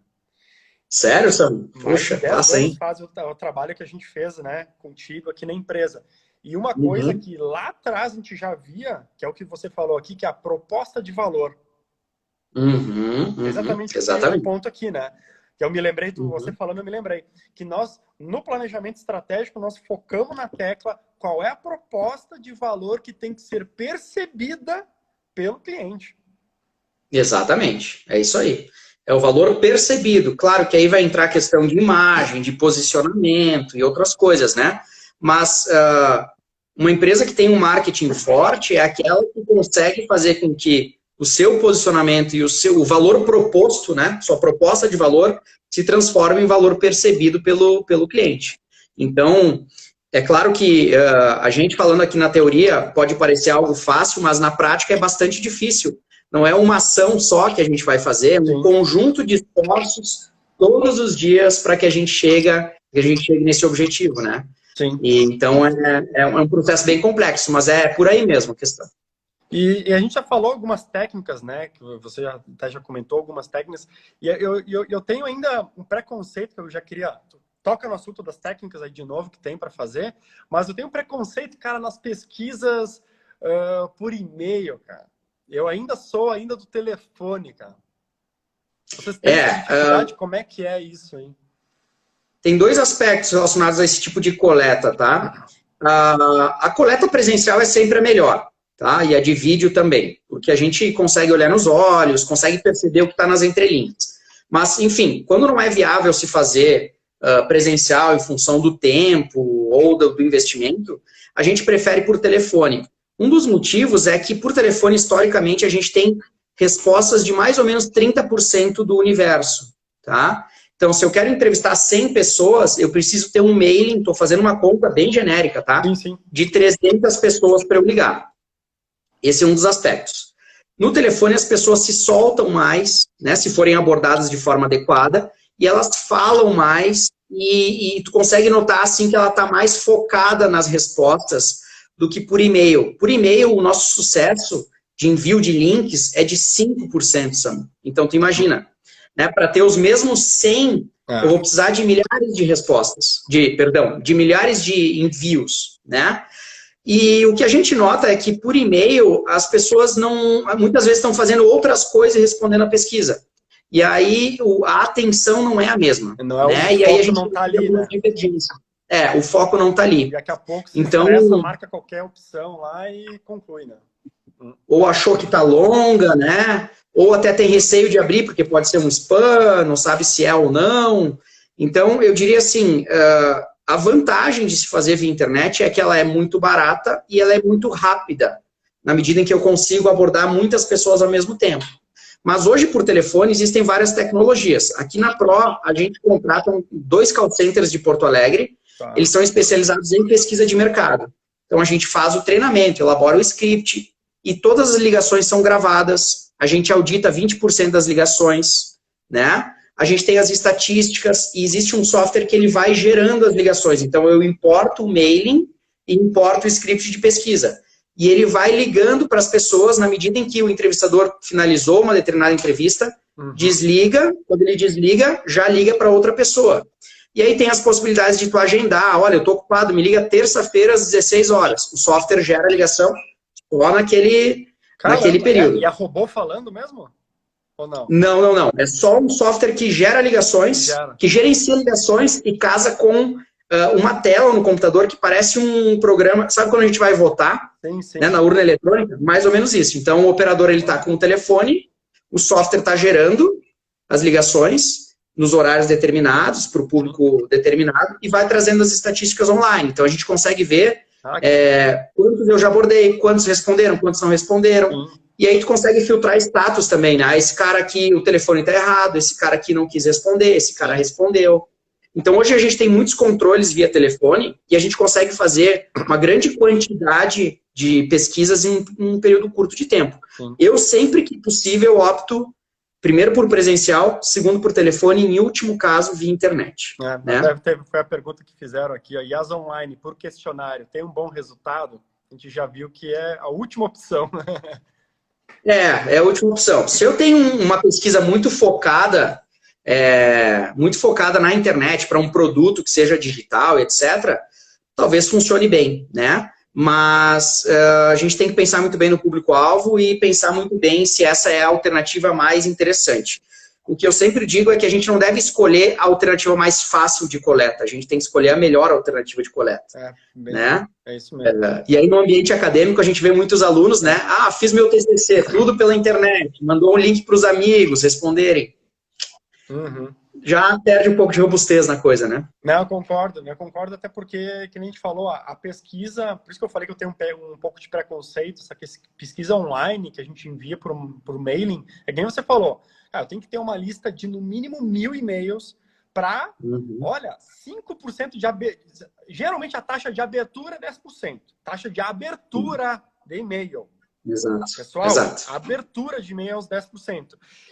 Speaker 2: Sério, Sam? Poxa, passa, hein?
Speaker 1: Faz o trabalho que a gente fez, né, contigo aqui na empresa. E uma coisa que lá atrás a gente já via, que é o que você falou aqui, que é a proposta de valor. Exatamente o ponto aqui, né? Que eu me lembrei, você falando, eu me lembrei. Que nós, no planejamento estratégico, nós focamos na tecla qual é a proposta de valor que tem que ser percebida pelo cliente.
Speaker 2: Exatamente, é isso aí. É o valor percebido. Claro que aí vai entrar a questão de imagem, de posicionamento e outras coisas, né? Mas uma empresa que tem um marketing forte é aquela que consegue fazer com que o seu posicionamento e o valor proposto, né? Sua proposta de valor se transforme em valor percebido pelo cliente. Então, é claro que a gente falando aqui na teoria pode parecer algo fácil, mas na prática é bastante difícil. Não é uma ação só que a gente vai fazer, é um conjunto de esforços todos os dias para que a gente chegue nesse objetivo, né?
Speaker 1: Sim.
Speaker 2: E, então é um processo bem complexo, mas é por aí mesmo a questão.
Speaker 1: E a gente já falou algumas técnicas, né? Que você até já comentou algumas técnicas. E eu tenho ainda um preconceito que eu já queria... Toca no assunto das técnicas aí de novo que tem para fazer, mas eu tenho um preconceito, cara, nas pesquisas por e-mail, cara. Eu ainda sou do telefone, cara. Vocês têm dificuldade? Como é que é isso, hein?
Speaker 2: Tem dois aspectos relacionados a esse tipo de coleta, tá? A coleta presencial é sempre a melhor, tá? E a de vídeo também, porque a gente consegue olhar nos olhos, consegue perceber o que está nas entrelinhas. Mas, enfim, quando não é viável se fazer presencial em função do tempo ou do investimento, a gente prefere por telefone. Um dos motivos é que, por telefone, historicamente, a gente tem respostas de mais ou menos 30% do universo, tá? Então, se eu quero entrevistar 100 pessoas, eu preciso ter um mailing, estou fazendo uma conta bem genérica, tá?
Speaker 1: Sim.
Speaker 2: De 300 pessoas para eu ligar. Esse é um dos aspectos. No telefone, as pessoas se soltam mais, né? Se forem abordadas de forma adequada, e elas falam mais, e tu consegue notar, assim, que ela está mais focada nas respostas do que por e-mail. Por e-mail, o nosso sucesso de envio de links é de 5%, Sam. Então, tu imagina, né, para ter os mesmos 100, eu vou precisar de milhares de respostas, de milhares de envios, né? E o que a gente nota é que, por e-mail, as pessoas muitas vezes estão fazendo outras coisas e respondendo a pesquisa. E aí, a atenção não é a mesma.
Speaker 1: Não é,
Speaker 2: né?
Speaker 1: O foco não está ali, né?
Speaker 2: O foco não está ali.
Speaker 1: Daqui a pouco se expressa, marca qualquer opção lá e conclui, né?
Speaker 2: Ou achou que está longa, né? Ou até tem receio de abrir, porque pode ser um spam, não sabe se é ou não. Então, eu diria assim, a vantagem de se fazer via internet é que ela é muito barata e ela é muito rápida, na medida em que eu consigo abordar muitas pessoas ao mesmo tempo. Mas hoje, por telefone, existem várias tecnologias. Aqui na Pro, a gente contrata 2 call centers de Porto Alegre. Tá. Eles são especializados em pesquisa de mercado. Então, a gente faz o treinamento, elabora o script, e todas as ligações são gravadas. A gente audita 20% das ligações, né? A gente tem as estatísticas, e existe um software que ele vai gerando as ligações. Então, eu importo o mailing e importo o script de pesquisa. E ele vai ligando para as pessoas na medida em que o entrevistador finalizou uma determinada entrevista, desliga, quando ele desliga, já liga para outra pessoa. E aí tem as possibilidades de tu agendar, olha, eu estou ocupado, me liga terça-feira às 16 horas. O software gera a ligação só naquele período.
Speaker 1: E a robô falando mesmo? Ou não?
Speaker 2: Não. É só um software que gera ligações, que gerencia ligações e casa com uma tela no computador que parece um programa. Sabe quando a gente vai votar?
Speaker 1: Sim.
Speaker 2: Né, na urna eletrônica? Mais ou menos isso. Então, o operador está com o telefone, o software está gerando as ligações nos horários determinados, para o público determinado, e vai trazendo as estatísticas online. Então, a gente consegue ver quantos eu já abordei, quantos responderam, quantos não responderam. E aí tu consegue filtrar status também, né? Esse cara aqui, o telefone está errado, esse cara aqui não quis responder, esse cara respondeu. Então, hoje a gente tem muitos controles via telefone e a gente consegue fazer uma grande quantidade de pesquisas em um período curto de tempo. Eu, sempre que possível, opto primeiro por presencial, segundo por telefone e, em último caso, via internet. Né?
Speaker 1: Foi a pergunta que fizeram aqui. Ó. E as online, por questionário, tem um bom resultado? A gente já viu que é a última opção.
Speaker 2: É a última opção. Se eu tenho uma pesquisa muito focada na internet para um produto que seja digital, etc., talvez funcione bem, né? Mas a gente tem que pensar muito bem no público-alvo e pensar muito bem se essa é a alternativa mais interessante. O que eu sempre digo é que a gente não deve escolher a alternativa mais fácil de coleta, a gente tem que escolher a melhor alternativa de coleta. Né?
Speaker 1: É isso mesmo.
Speaker 2: E aí no ambiente acadêmico a gente vê muitos alunos, né? Ah, fiz meu TCC, tudo pela internet, mandou um link para os amigos responderem.
Speaker 1: Uhum.
Speaker 2: Já perde um pouco de robustez na coisa, né?
Speaker 1: Não, eu concordo até porque, que nem a gente falou, a pesquisa, por isso que eu falei que eu tenho um pouco de preconceito, essa pesquisa online que a gente envia por mailing, é que nem você falou, eu tenho que ter uma lista de no mínimo 1000 e-mails para, olha, 5% de abertura, geralmente a taxa de abertura é 10%, taxa de abertura de e-mail.
Speaker 2: Exato.
Speaker 1: Pessoal,
Speaker 2: Exato.
Speaker 1: a abertura de e-mail é uns 10%.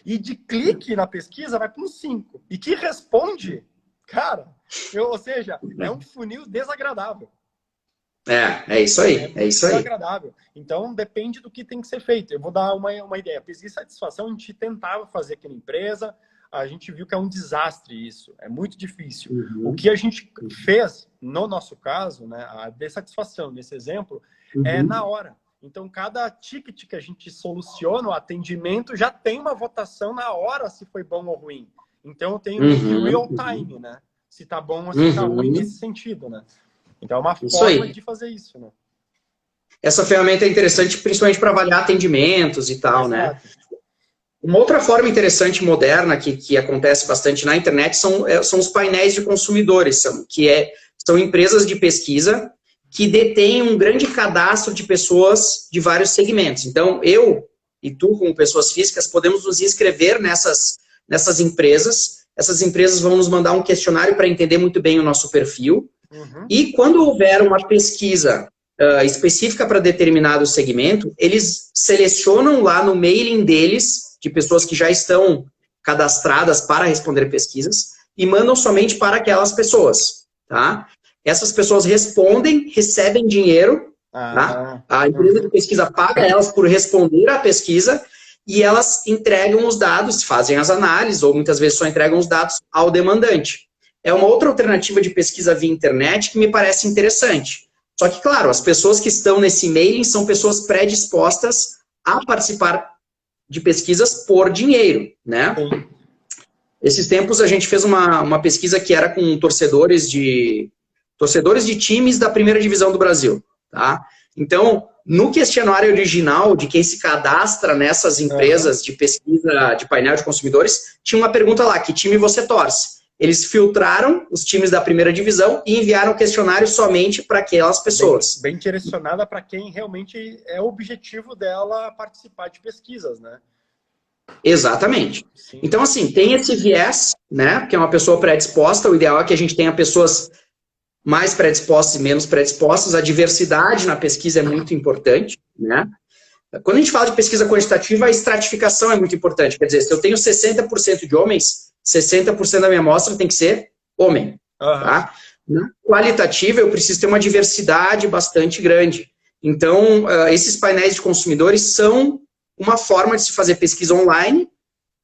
Speaker 1: E de clique na pesquisa vai para uns 5%. E que responde, cara, ou seja, é um funil desagradável.
Speaker 2: É isso aí. É isso aí.
Speaker 1: Desagradável. Então, depende do que tem que ser feito. Eu vou dar uma ideia. Pesquisa de satisfação, a gente tentava fazer aqui na empresa, a gente viu que é um desastre isso. É muito difícil. O que a gente fez, no nosso caso, né, a satisfação, nesse exemplo, é na hora. Então, cada ticket que a gente soluciona, o atendimento, já tem uma votação na hora se foi bom ou ruim. Então, eu tenho real time, né? Se tá bom ou se tá ruim nesse sentido, né? Então, é uma forma de fazer isso, né?
Speaker 2: Essa ferramenta é interessante, principalmente para avaliar atendimentos e tal, né? Uma outra forma interessante, moderna, que acontece bastante na internet, são os painéis de consumidores, são empresas de pesquisa que detêm um grande cadastro de pessoas de vários segmentos. Então, eu e tu, como pessoas físicas, podemos nos inscrever nessas empresas. Essas empresas vão nos mandar um questionário para entender muito bem o nosso perfil. E quando houver uma pesquisa específica para determinado segmento, eles selecionam lá no mailing deles, de pessoas que já estão cadastradas para responder pesquisas, e mandam somente para aquelas pessoas, tá? Essas pessoas respondem, recebem dinheiro, tá? A empresa de pesquisa paga elas por responder à pesquisa e elas entregam os dados, fazem as análises, ou muitas vezes só entregam os dados ao demandante. É uma outra alternativa de pesquisa via internet que me parece interessante. Só que, claro, as pessoas que estão nesse mailing são pessoas predispostas a participar de pesquisas por dinheiro, né? Esses tempos a gente fez uma pesquisa que era com torcedores de times da primeira divisão do Brasil, tá? Então, no questionário original de quem se cadastra nessas empresas de pesquisa de painel de consumidores, tinha uma pergunta lá, que time você torce? Eles filtraram os times da primeira divisão e enviaram o questionário somente para aquelas pessoas.
Speaker 1: Bem direcionada para quem realmente é o objetivo dela participar de pesquisas, né?
Speaker 2: Exatamente. Sim. Então, assim, tem esse viés, né? Que é uma pessoa predisposta. O ideal é que a gente tenha pessoas mais predispostas e menos predispostas. A diversidade na pesquisa é muito importante, né? Quando a gente fala de pesquisa quantitativa, a estratificação é muito importante. Quer dizer, se eu tenho 60% de homens, 60% da minha amostra tem que ser homem. Tá? Na qualitativa, eu preciso ter uma diversidade bastante grande. Então, esses painéis de consumidores são uma forma de se fazer pesquisa online,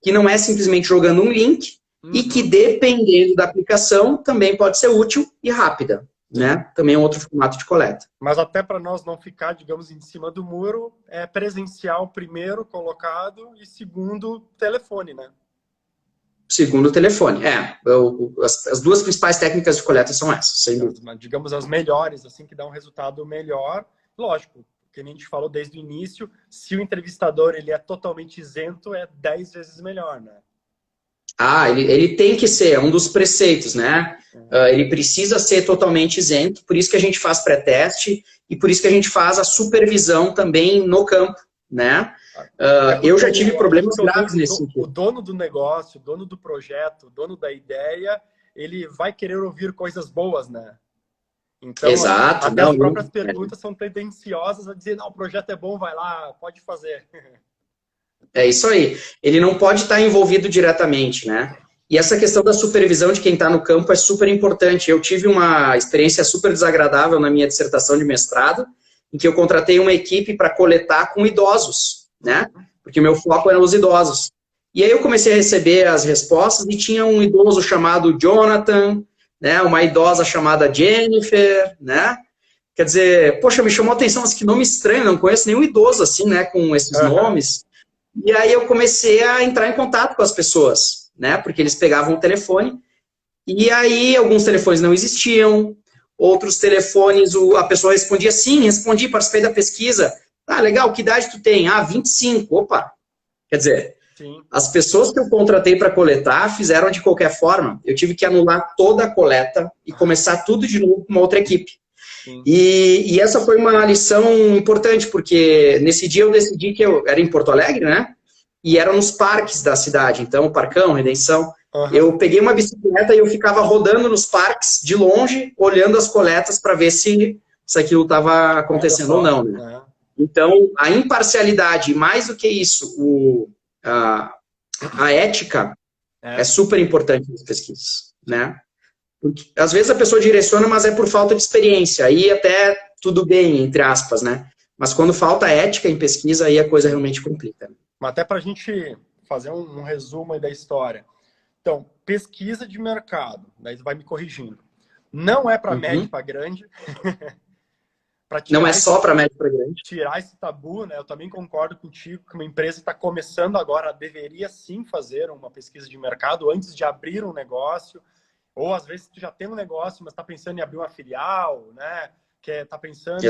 Speaker 2: que não é simplesmente jogando um link, e que, dependendo da aplicação, também pode ser útil e rápida. Né? Também é um outro formato de coleta.
Speaker 1: Mas até para nós não ficar, digamos, em cima do muro, é presencial primeiro colocado e segundo telefone, né?
Speaker 2: Segundo telefone, as duas principais técnicas de coleta são essas, sem dúvida.
Speaker 1: Digamos, as melhores, assim, que dá um resultado melhor. Lógico, que nem a gente falou desde o início, se o entrevistador ele é totalmente isento, é 10 vezes melhor, né?
Speaker 2: Ele tem que ser, é um dos preceitos, né? Ele precisa ser totalmente isento, por isso que a gente faz pré-teste e por isso que a gente faz a supervisão também no campo, né? Eu já tive problemas graves nesse sentido.
Speaker 1: O dono do negócio, o dono do projeto, o dono da ideia, ele vai querer ouvir coisas boas, né? Então,
Speaker 2: exato,
Speaker 1: até as próprias perguntas são tendenciosas a dizer, não, o projeto é bom, vai lá, pode fazer.
Speaker 2: É isso aí. Ele não pode estar envolvido diretamente, né? E essa questão da supervisão de quem está no campo é super importante. Eu tive uma experiência super desagradável na minha dissertação de mestrado, em que eu contratei uma equipe para coletar com idosos, né? Porque o meu foco era os idosos. E aí eu comecei a receber as respostas e tinha um idoso chamado Jonathan, né? Uma idosa chamada Jennifer, né? Quer dizer, poxa, me chamou a atenção, mas que nome estranho, não conheço nenhum idoso assim, né? Com esses nomes. E aí eu comecei a entrar em contato com as pessoas, né? Porque eles pegavam o telefone e aí alguns telefones não existiam, outros telefones a pessoa respondia sim, respondi, participei da pesquisa. Ah, legal, que idade tu tem? Ah, 25. Opa! Quer dizer,
Speaker 1: Sim.
Speaker 2: as pessoas que eu contratei para coletar fizeram de qualquer forma. Eu tive que anular toda a coleta e começar tudo de novo com uma outra equipe. E essa foi uma lição importante, porque nesse dia eu decidi que eu era em Porto Alegre, né? E era nos parques da cidade, então, Parcão, Redenção. Eu peguei uma bicicleta e eu ficava rodando nos parques, de longe, olhando as coletas para ver se aquilo estava acontecendo ou não, né? Então, a imparcialidade, mais do que isso, a ética é super importante nas pesquisas, né? Porque, às vezes a pessoa direciona, mas é por falta de experiência. Aí até tudo bem, entre aspas, né? Mas quando falta ética em pesquisa, aí a coisa realmente complica.
Speaker 1: Mas até para a gente fazer um resumo aí da história. Então, pesquisa de mercado, daí você vai me corrigindo. Não é para médio e para grande.
Speaker 2: Não é só para médio e para grande.
Speaker 1: Tirar esse tabu, né? Eu também concordo contigo que uma empresa está começando agora, deveria sim fazer uma pesquisa de mercado antes de abrir um negócio. Ou às vezes tu já tem um negócio, mas está pensando em abrir uma filial, né? Que está pensando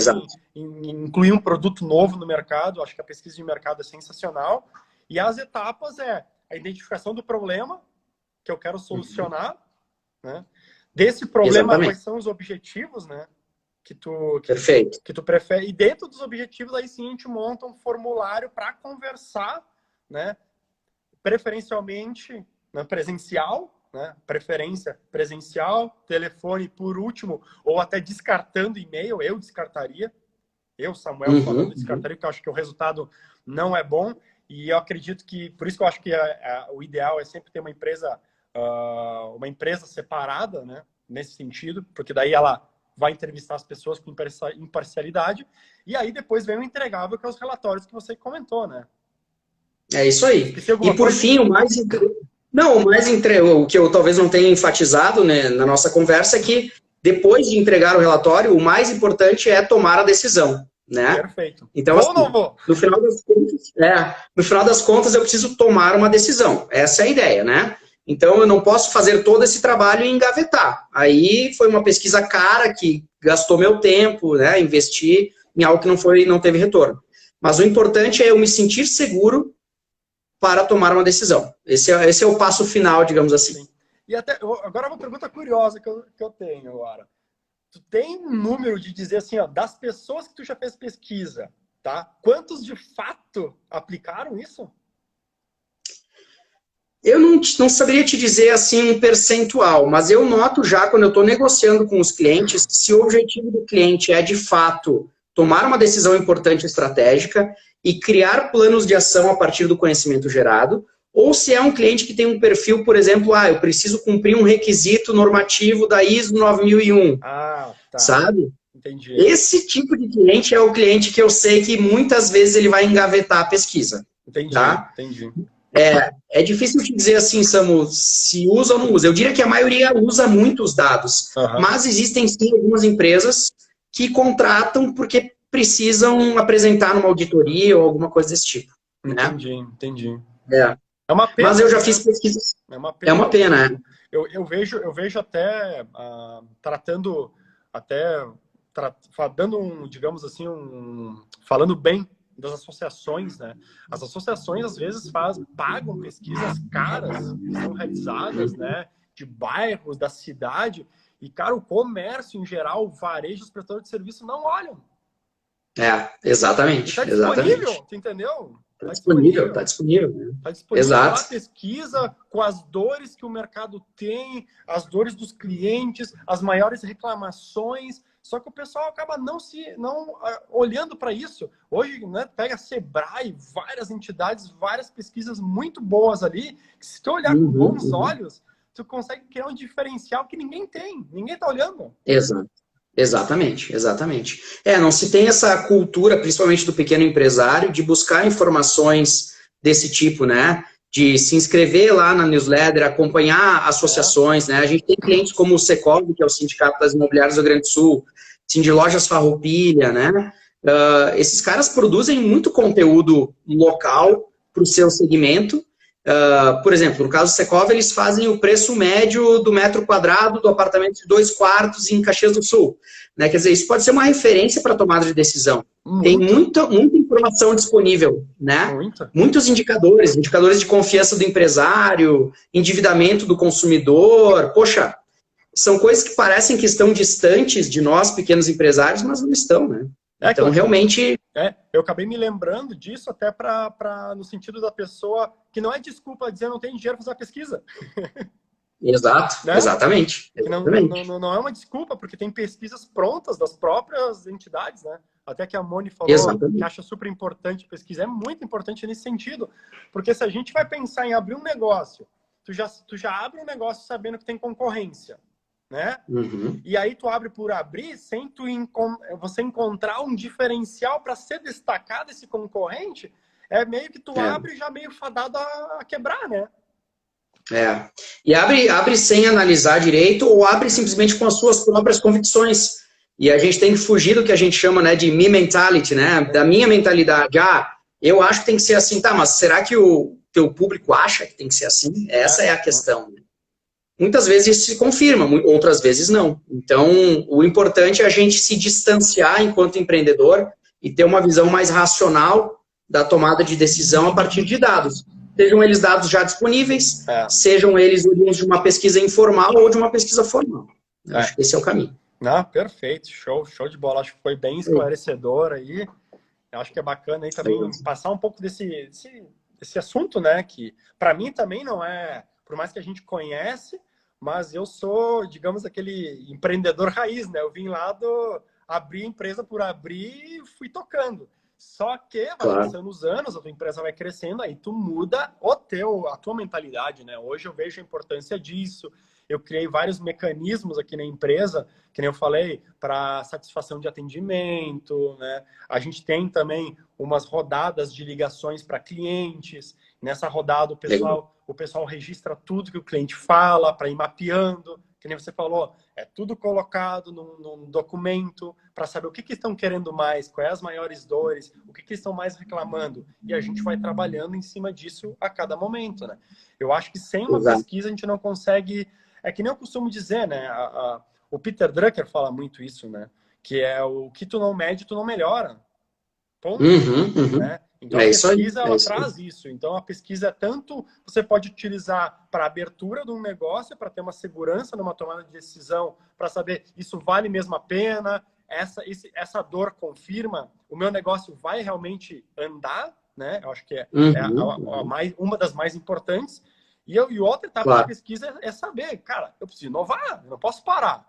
Speaker 1: em incluir um produto novo no mercado. Acho que a pesquisa de mercado é sensacional. E as etapas é a identificação do problema que eu quero solucionar, né? Desse problema, quais são os objetivos, né? Que tu prefere. E dentro dos objetivos, aí sim a gente monta um formulário para conversar, né? Preferencialmente, né? Presencial, né? Preferência presencial, telefone por último, ou até descartando e-mail, eu descartaria. Eu, Samuel, falando, descartaria, porque eu acho que o resultado não é bom. E eu acredito que, por isso que eu acho que o ideal é sempre ter uma empresa separada, né? Nesse sentido, porque daí ela vai entrevistar as pessoas com imparcialidade. E aí depois vem o entregável, que é os relatórios que você comentou, né?
Speaker 2: É isso aí. E por fim, o que eu talvez não tenha enfatizado, né, na nossa conversa é que depois de entregar o relatório, o mais importante é tomar a decisão, né?
Speaker 1: Perfeito.
Speaker 2: Então,
Speaker 1: vou ou não vou?
Speaker 2: No final das contas, eu preciso tomar uma decisão. Essa é a ideia, né? Então, eu não posso fazer todo esse trabalho e engavetar. Aí foi uma pesquisa cara que gastou meu tempo, né? Investir em algo que não teve retorno. Mas o importante é eu me sentir seguro para tomar uma decisão. Esse é o passo final, digamos assim.
Speaker 1: Sim. E até agora uma pergunta curiosa que eu tenho agora. Tu tem um número de dizer assim, ó, das pessoas que tu já fez pesquisa, tá? Quantos de fato aplicaram isso?
Speaker 2: Eu não saberia te dizer assim um percentual, mas eu noto já quando eu estou negociando com os clientes, se o objetivo do cliente é de fato tomar uma decisão importante estratégica e criar planos de ação a partir do conhecimento gerado, ou se é um cliente que tem um perfil, por exemplo, eu preciso cumprir um requisito normativo da ISO 9001, sabe?
Speaker 1: Entendi.
Speaker 2: Esse tipo de cliente é o cliente que eu sei que muitas vezes ele vai engavetar a pesquisa.
Speaker 1: Entendi,
Speaker 2: tá?
Speaker 1: entendi.
Speaker 2: É difícil te dizer assim, Samu, se usa ou não usa. Eu diria que a maioria usa muito os dados, mas existem sim algumas empresas que contratam porque precisam apresentar numa auditoria ou alguma coisa desse tipo.
Speaker 1: Entendi, né? Entendi.
Speaker 2: É uma pena. Mas eu já fiz pesquisas. É uma pena, né?
Speaker 1: Eu vejo até tratando, dando digamos assim, falando bem das associações, né? As associações, às vezes, pagam pesquisas caras que são realizadas, né? De bairros, da cidade. E, cara, o comércio, em geral, o varejo, os prestadores de serviço não olham.
Speaker 2: Exatamente.
Speaker 1: Está disponível, tu entendeu?
Speaker 2: Está disponível, está disponível. Né?
Speaker 1: Está disponível
Speaker 2: Exato.
Speaker 1: lá a pesquisa com as dores que o mercado tem, as dores dos clientes, as maiores reclamações. Só que o pessoal acaba não olhando para isso. Hoje, né, pega a Sebrae, várias entidades, várias pesquisas muito boas ali, que se tu olhar com bons olhos, tu consegue criar um diferencial que ninguém tem, ninguém está olhando.
Speaker 2: Exato. Exatamente, exatamente. Não se tem essa cultura, principalmente do pequeno empresário, de buscar informações desse tipo, né? De se inscrever lá na newsletter, acompanhar associações, né? A gente tem clientes como o Secov, que é o Sindicato das Imobiliárias do Rio Grande do Sul, Sindilojas Farroupilha, né? Esses caras produzem muito conteúdo local para o seu segmento. Por exemplo, no caso do Secov, eles fazem o preço médio do metro quadrado do apartamento de 2 quartos em Caxias do Sul. Né? Quer dizer, isso pode ser uma referência para tomada de decisão. Tem muita informação disponível, né? Muitos indicadores de confiança do empresário, endividamento do consumidor. Poxa, são coisas que parecem que estão distantes de nós, pequenos empresários, mas não estão, né? Então, realmente...
Speaker 1: eu acabei me lembrando disso até no sentido da pessoa que não é desculpa dizer não tem dinheiro para fazer a pesquisa.
Speaker 2: Exato, né? Exatamente.
Speaker 1: Não é uma desculpa, porque tem pesquisas prontas das próprias entidades, né? Até que a Moni falou que acha super importante pesquisa. É muito importante nesse sentido, porque se a gente vai pensar em abrir um negócio, tu já abre um negócio sabendo que tem concorrência, né? E aí tu abre por abrir sem você encontrar um diferencial para ser destacado esse concorrente, é meio que tu abre já meio fadado a quebrar, né?
Speaker 2: E abre sem analisar direito ou abre simplesmente com as suas próprias convicções. E a gente tem que fugir do que a gente chama, né, de me mentality, né? Da minha mentalidade. Eu acho que tem que ser assim, tá, mas será que o teu público acha que tem que ser assim? Essa é a questão, né? Muitas vezes isso se confirma, outras vezes não. Então, o importante é a gente se distanciar enquanto empreendedor e ter uma visão mais racional da tomada de decisão a partir de dados. Sejam eles dados já disponíveis, sejam eles oriundos de uma pesquisa informal ou de uma pesquisa formal. Acho que esse é o caminho.
Speaker 1: Perfeito, show de bola. Acho que foi bem esclarecedor aí. Acho que é bacana aí também passar um pouco desse assunto, né? Que para mim também não é... Por mais que a gente conhece, mas eu sou, digamos, aquele empreendedor raiz, né? Eu vim lá abrir empresa por abrir e fui tocando. Só que vai passando os anos, a tua empresa vai crescendo, aí tu muda a tua mentalidade, né? Hoje eu vejo a importância disso. Eu criei vários mecanismos aqui na empresa, que nem eu falei, para satisfação de atendimento, né? A gente tem também umas rodadas de ligações para clientes. Nessa rodada o pessoal registra tudo que o cliente fala para ir mapeando, que nem você falou, é tudo colocado num documento para saber o que estão querendo mais, quais as maiores dores, o que estão mais reclamando. E a gente vai trabalhando em cima disso a cada momento, né? Eu acho que sem uma pesquisa a gente não consegue... É que nem eu costumo dizer, né? O Peter Drucker fala muito isso, né? Que é o que tu não mede, tu não melhora. Ponto. Né? Então a pesquisa ela traz isso. Então a pesquisa é tanto você pode utilizar para a abertura de um negócio, para ter uma segurança numa tomada de decisão, para saber isso vale mesmo a pena, essa dor confirma, o meu negócio vai realmente andar, né? Eu acho que é uma das mais importantes. E outra etapa da pesquisa é saber, cara, eu preciso inovar, eu não posso parar.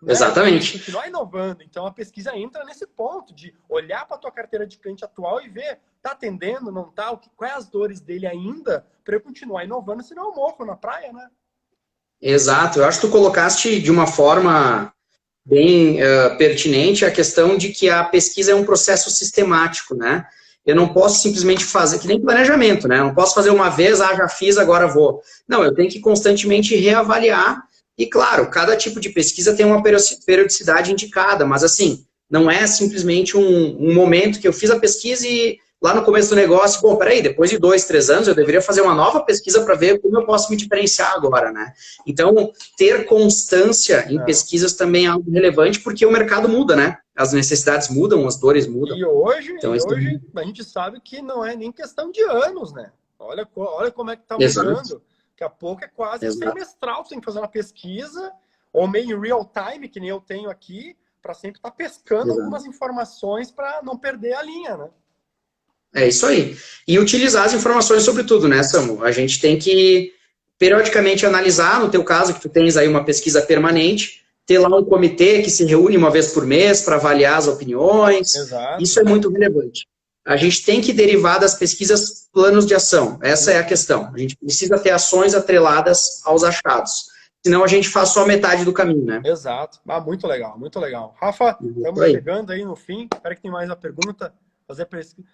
Speaker 2: Exatamente.
Speaker 1: Continuar inovando. Então, a pesquisa entra nesse ponto de olhar para a tua carteira de cliente atual e ver, tá atendendo, não tá? Quais as dores dele ainda para eu continuar inovando, senão eu morro na praia, né?
Speaker 2: Exato. Eu acho que tu colocaste de uma forma bem pertinente a questão de que a pesquisa é um processo sistemático, né? Eu não posso simplesmente fazer, que nem planejamento, né? Eu não posso fazer uma vez, já fiz, agora vou. Não, eu tenho que constantemente reavaliar. E, claro, cada tipo de pesquisa tem uma periodicidade indicada, mas, assim, não é simplesmente um momento que eu fiz a pesquisa e lá no começo do negócio, bom, peraí, depois de 2, 3 anos eu deveria fazer uma nova pesquisa para ver como eu posso me diferenciar agora, né? Então, ter constância em pesquisas também é algo relevante, porque o mercado muda, né? As necessidades mudam, as dores mudam.
Speaker 1: E hoje a gente sabe que não é nem questão de anos, né? Olha como é que tá mudando. Daqui a pouco é quase semestral, você tem que fazer uma pesquisa, ou meio em real time, que nem eu tenho aqui, para sempre estar pescando algumas informações para não perder a linha, né?
Speaker 2: É isso aí. E utilizar as informações sobre tudo, né, Samu? A gente tem que periodicamente analisar, no teu caso, que tu tens aí uma pesquisa permanente, ter lá um comitê que se reúne uma vez por mês para avaliar as opiniões.
Speaker 1: Exato.
Speaker 2: Isso é muito relevante. A gente tem que derivar das pesquisas planos de ação. Essa é a questão. A gente precisa ter ações atreladas aos achados. Senão a gente faz só metade do caminho, né?
Speaker 1: Exato. Ah, muito legal, muito legal. Rafa, estamos chegando aí no fim. Espero que tem mais uma pergunta. Fazer pesquisa.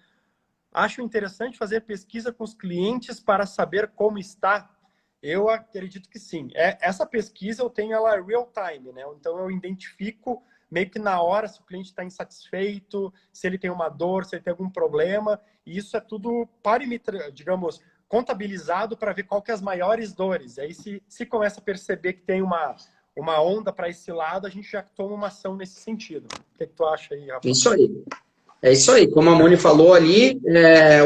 Speaker 1: Acho interessante fazer pesquisa com os clientes para saber como está. Eu acredito que sim. Essa pesquisa eu tenho ela real time, né? Então eu identifico meio que na hora se o cliente está insatisfeito, se ele tem uma dor, se ele tem algum problema. E isso é tudo digamos, contabilizado para ver qual que é as maiores dores. Aí se começa a perceber que tem uma onda para esse lado, a gente já toma uma ação nesse sentido. O que tu acha aí, Rafa?
Speaker 2: Isso aí. É isso aí. Como a Moni falou ali,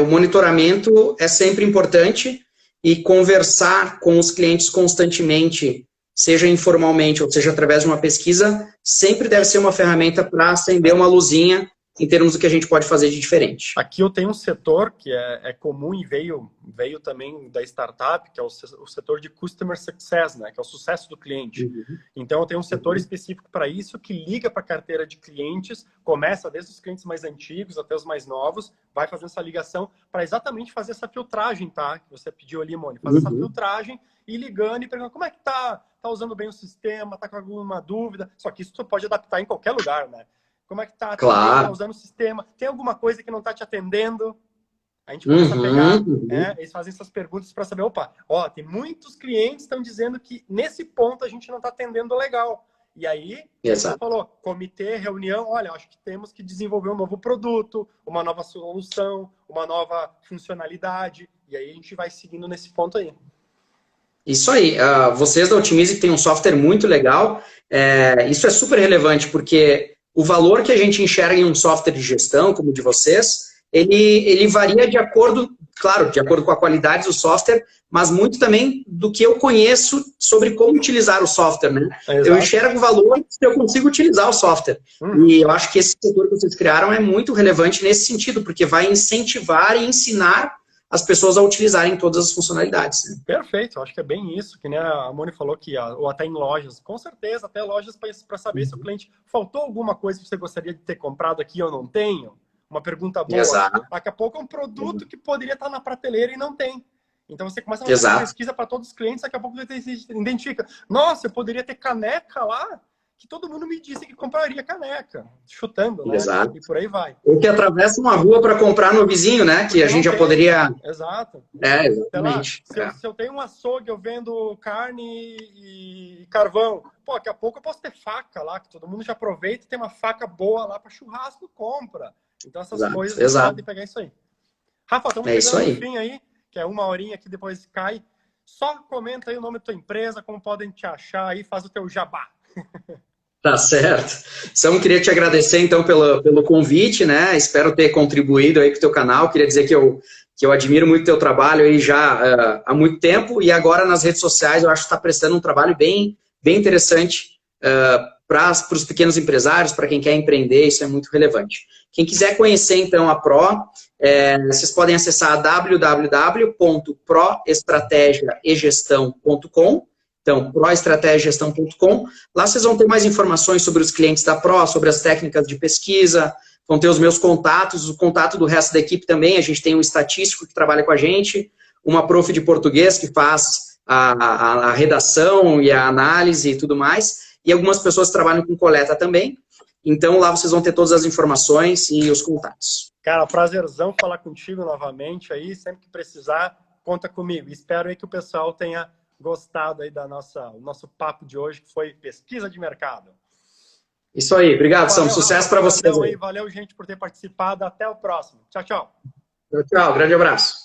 Speaker 2: o monitoramento é sempre importante e conversar com os clientes constantemente, seja informalmente ou seja através de uma pesquisa, sempre deve ser uma ferramenta para acender uma luzinha em termos do que a gente pode fazer de diferente.
Speaker 1: Aqui eu tenho um setor que é comum e veio também da startup, que é o setor de Customer Success, né? Que é o sucesso do cliente. Então eu tenho um setor específico para isso, que liga para a carteira de clientes, começa desde os clientes mais antigos até os mais novos, vai fazendo essa ligação para exatamente fazer essa filtragem, tá? Que você pediu ali, Moni. Fazer essa filtragem e ligando e perguntando como é que tá usando bem o sistema, tá com alguma dúvida. Só que isso tu pode adaptar em qualquer lugar, né? Como é que tá?
Speaker 2: Claro.
Speaker 1: Tá usando o sistema? Tem alguma coisa que não tá te atendendo? A gente começa a pegar, eles fazem essas perguntas para saber, opa, tem muitos clientes que estão dizendo que nesse ponto a gente não está atendendo legal. E aí, você falou, comitê, reunião, olha, acho que temos que desenvolver um novo produto, uma nova solução, uma nova funcionalidade, e aí a gente vai seguindo nesse ponto aí.
Speaker 2: Isso aí. Vocês da Otimize têm um software muito legal, isso é super relevante, porque o valor que a gente enxerga em um software de gestão, como o de vocês, ele varia de acordo, claro, de acordo com a qualidade do software, mas muito também do que eu conheço sobre como utilizar o software, né? Exato. Eu enxergo o valor se eu consigo utilizar o software. E eu acho que esse setor que vocês criaram é muito relevante nesse sentido, porque vai incentivar e ensinar as pessoas a utilizarem todas as funcionalidades. Né?
Speaker 1: Perfeito, acho que é bem isso, que nem a Moni falou que, ou até em lojas, com certeza, até lojas para saber se o cliente faltou alguma coisa que você gostaria de ter comprado aqui ou não tenho. Uma pergunta boa.
Speaker 2: Exato.
Speaker 1: Daqui a pouco é um produto que poderia estar na prateleira e não tem. Então você começa a fazer uma pesquisa para todos os clientes, daqui a pouco você identifica. Nossa, eu poderia ter caneca lá, que todo mundo me disse que compraria caneca, chutando, né?
Speaker 2: Exato.
Speaker 1: E por aí vai.
Speaker 2: Ou que atravessa uma rua para comprar no vizinho, né? Que a gente já poderia...
Speaker 1: Exato.
Speaker 2: Exatamente.
Speaker 1: Lá, se eu tenho um açougue, eu vendo carne e carvão. Pô, daqui a pouco eu posso ter faca lá, que todo mundo já aproveita e tem uma faca boa lá para churrasco, compra. Então essas coisas a gente pode pegar isso aí. Rafa, estamos chegando no fim aí, que é 1 horinha que depois cai. Só comenta aí o nome da tua empresa, como podem te achar aí, faz o teu jabá.
Speaker 2: Tá certo. Então, queria te agradecer, então, pelo convite, né? Espero ter contribuído aí com o teu canal. Queria dizer que eu admiro muito o teu trabalho aí já há muito tempo e agora nas redes sociais eu acho que está prestando um trabalho bem interessante para os pequenos empresários, para quem quer empreender, isso é muito relevante. Quem quiser conhecer, então, a Pro, vocês podem acessar www.proestrategiaegestão.com. Então, proestrategiagestão.com. Lá vocês vão ter mais informações sobre os clientes da Pro, sobre as técnicas de pesquisa, vão ter os meus contatos, o contato do resto da equipe também. A gente tem um estatístico que trabalha com a gente, uma prof de português que faz a redação e a análise e tudo mais, e algumas pessoas trabalham com coleta também. Então, lá vocês vão ter todas as informações e os contatos.
Speaker 1: Cara, prazerzão falar contigo novamente aí. Sempre que precisar, conta comigo. Espero aí que o pessoal tenha gostado aí do nosso papo de hoje, que foi pesquisa de mercado.
Speaker 2: Isso aí. Obrigado, Sam. Sucesso para vocês.
Speaker 1: Valeu, gente, por ter participado. Até o próximo. Tchau, tchau.
Speaker 2: Tchau, tchau. Grande abraço.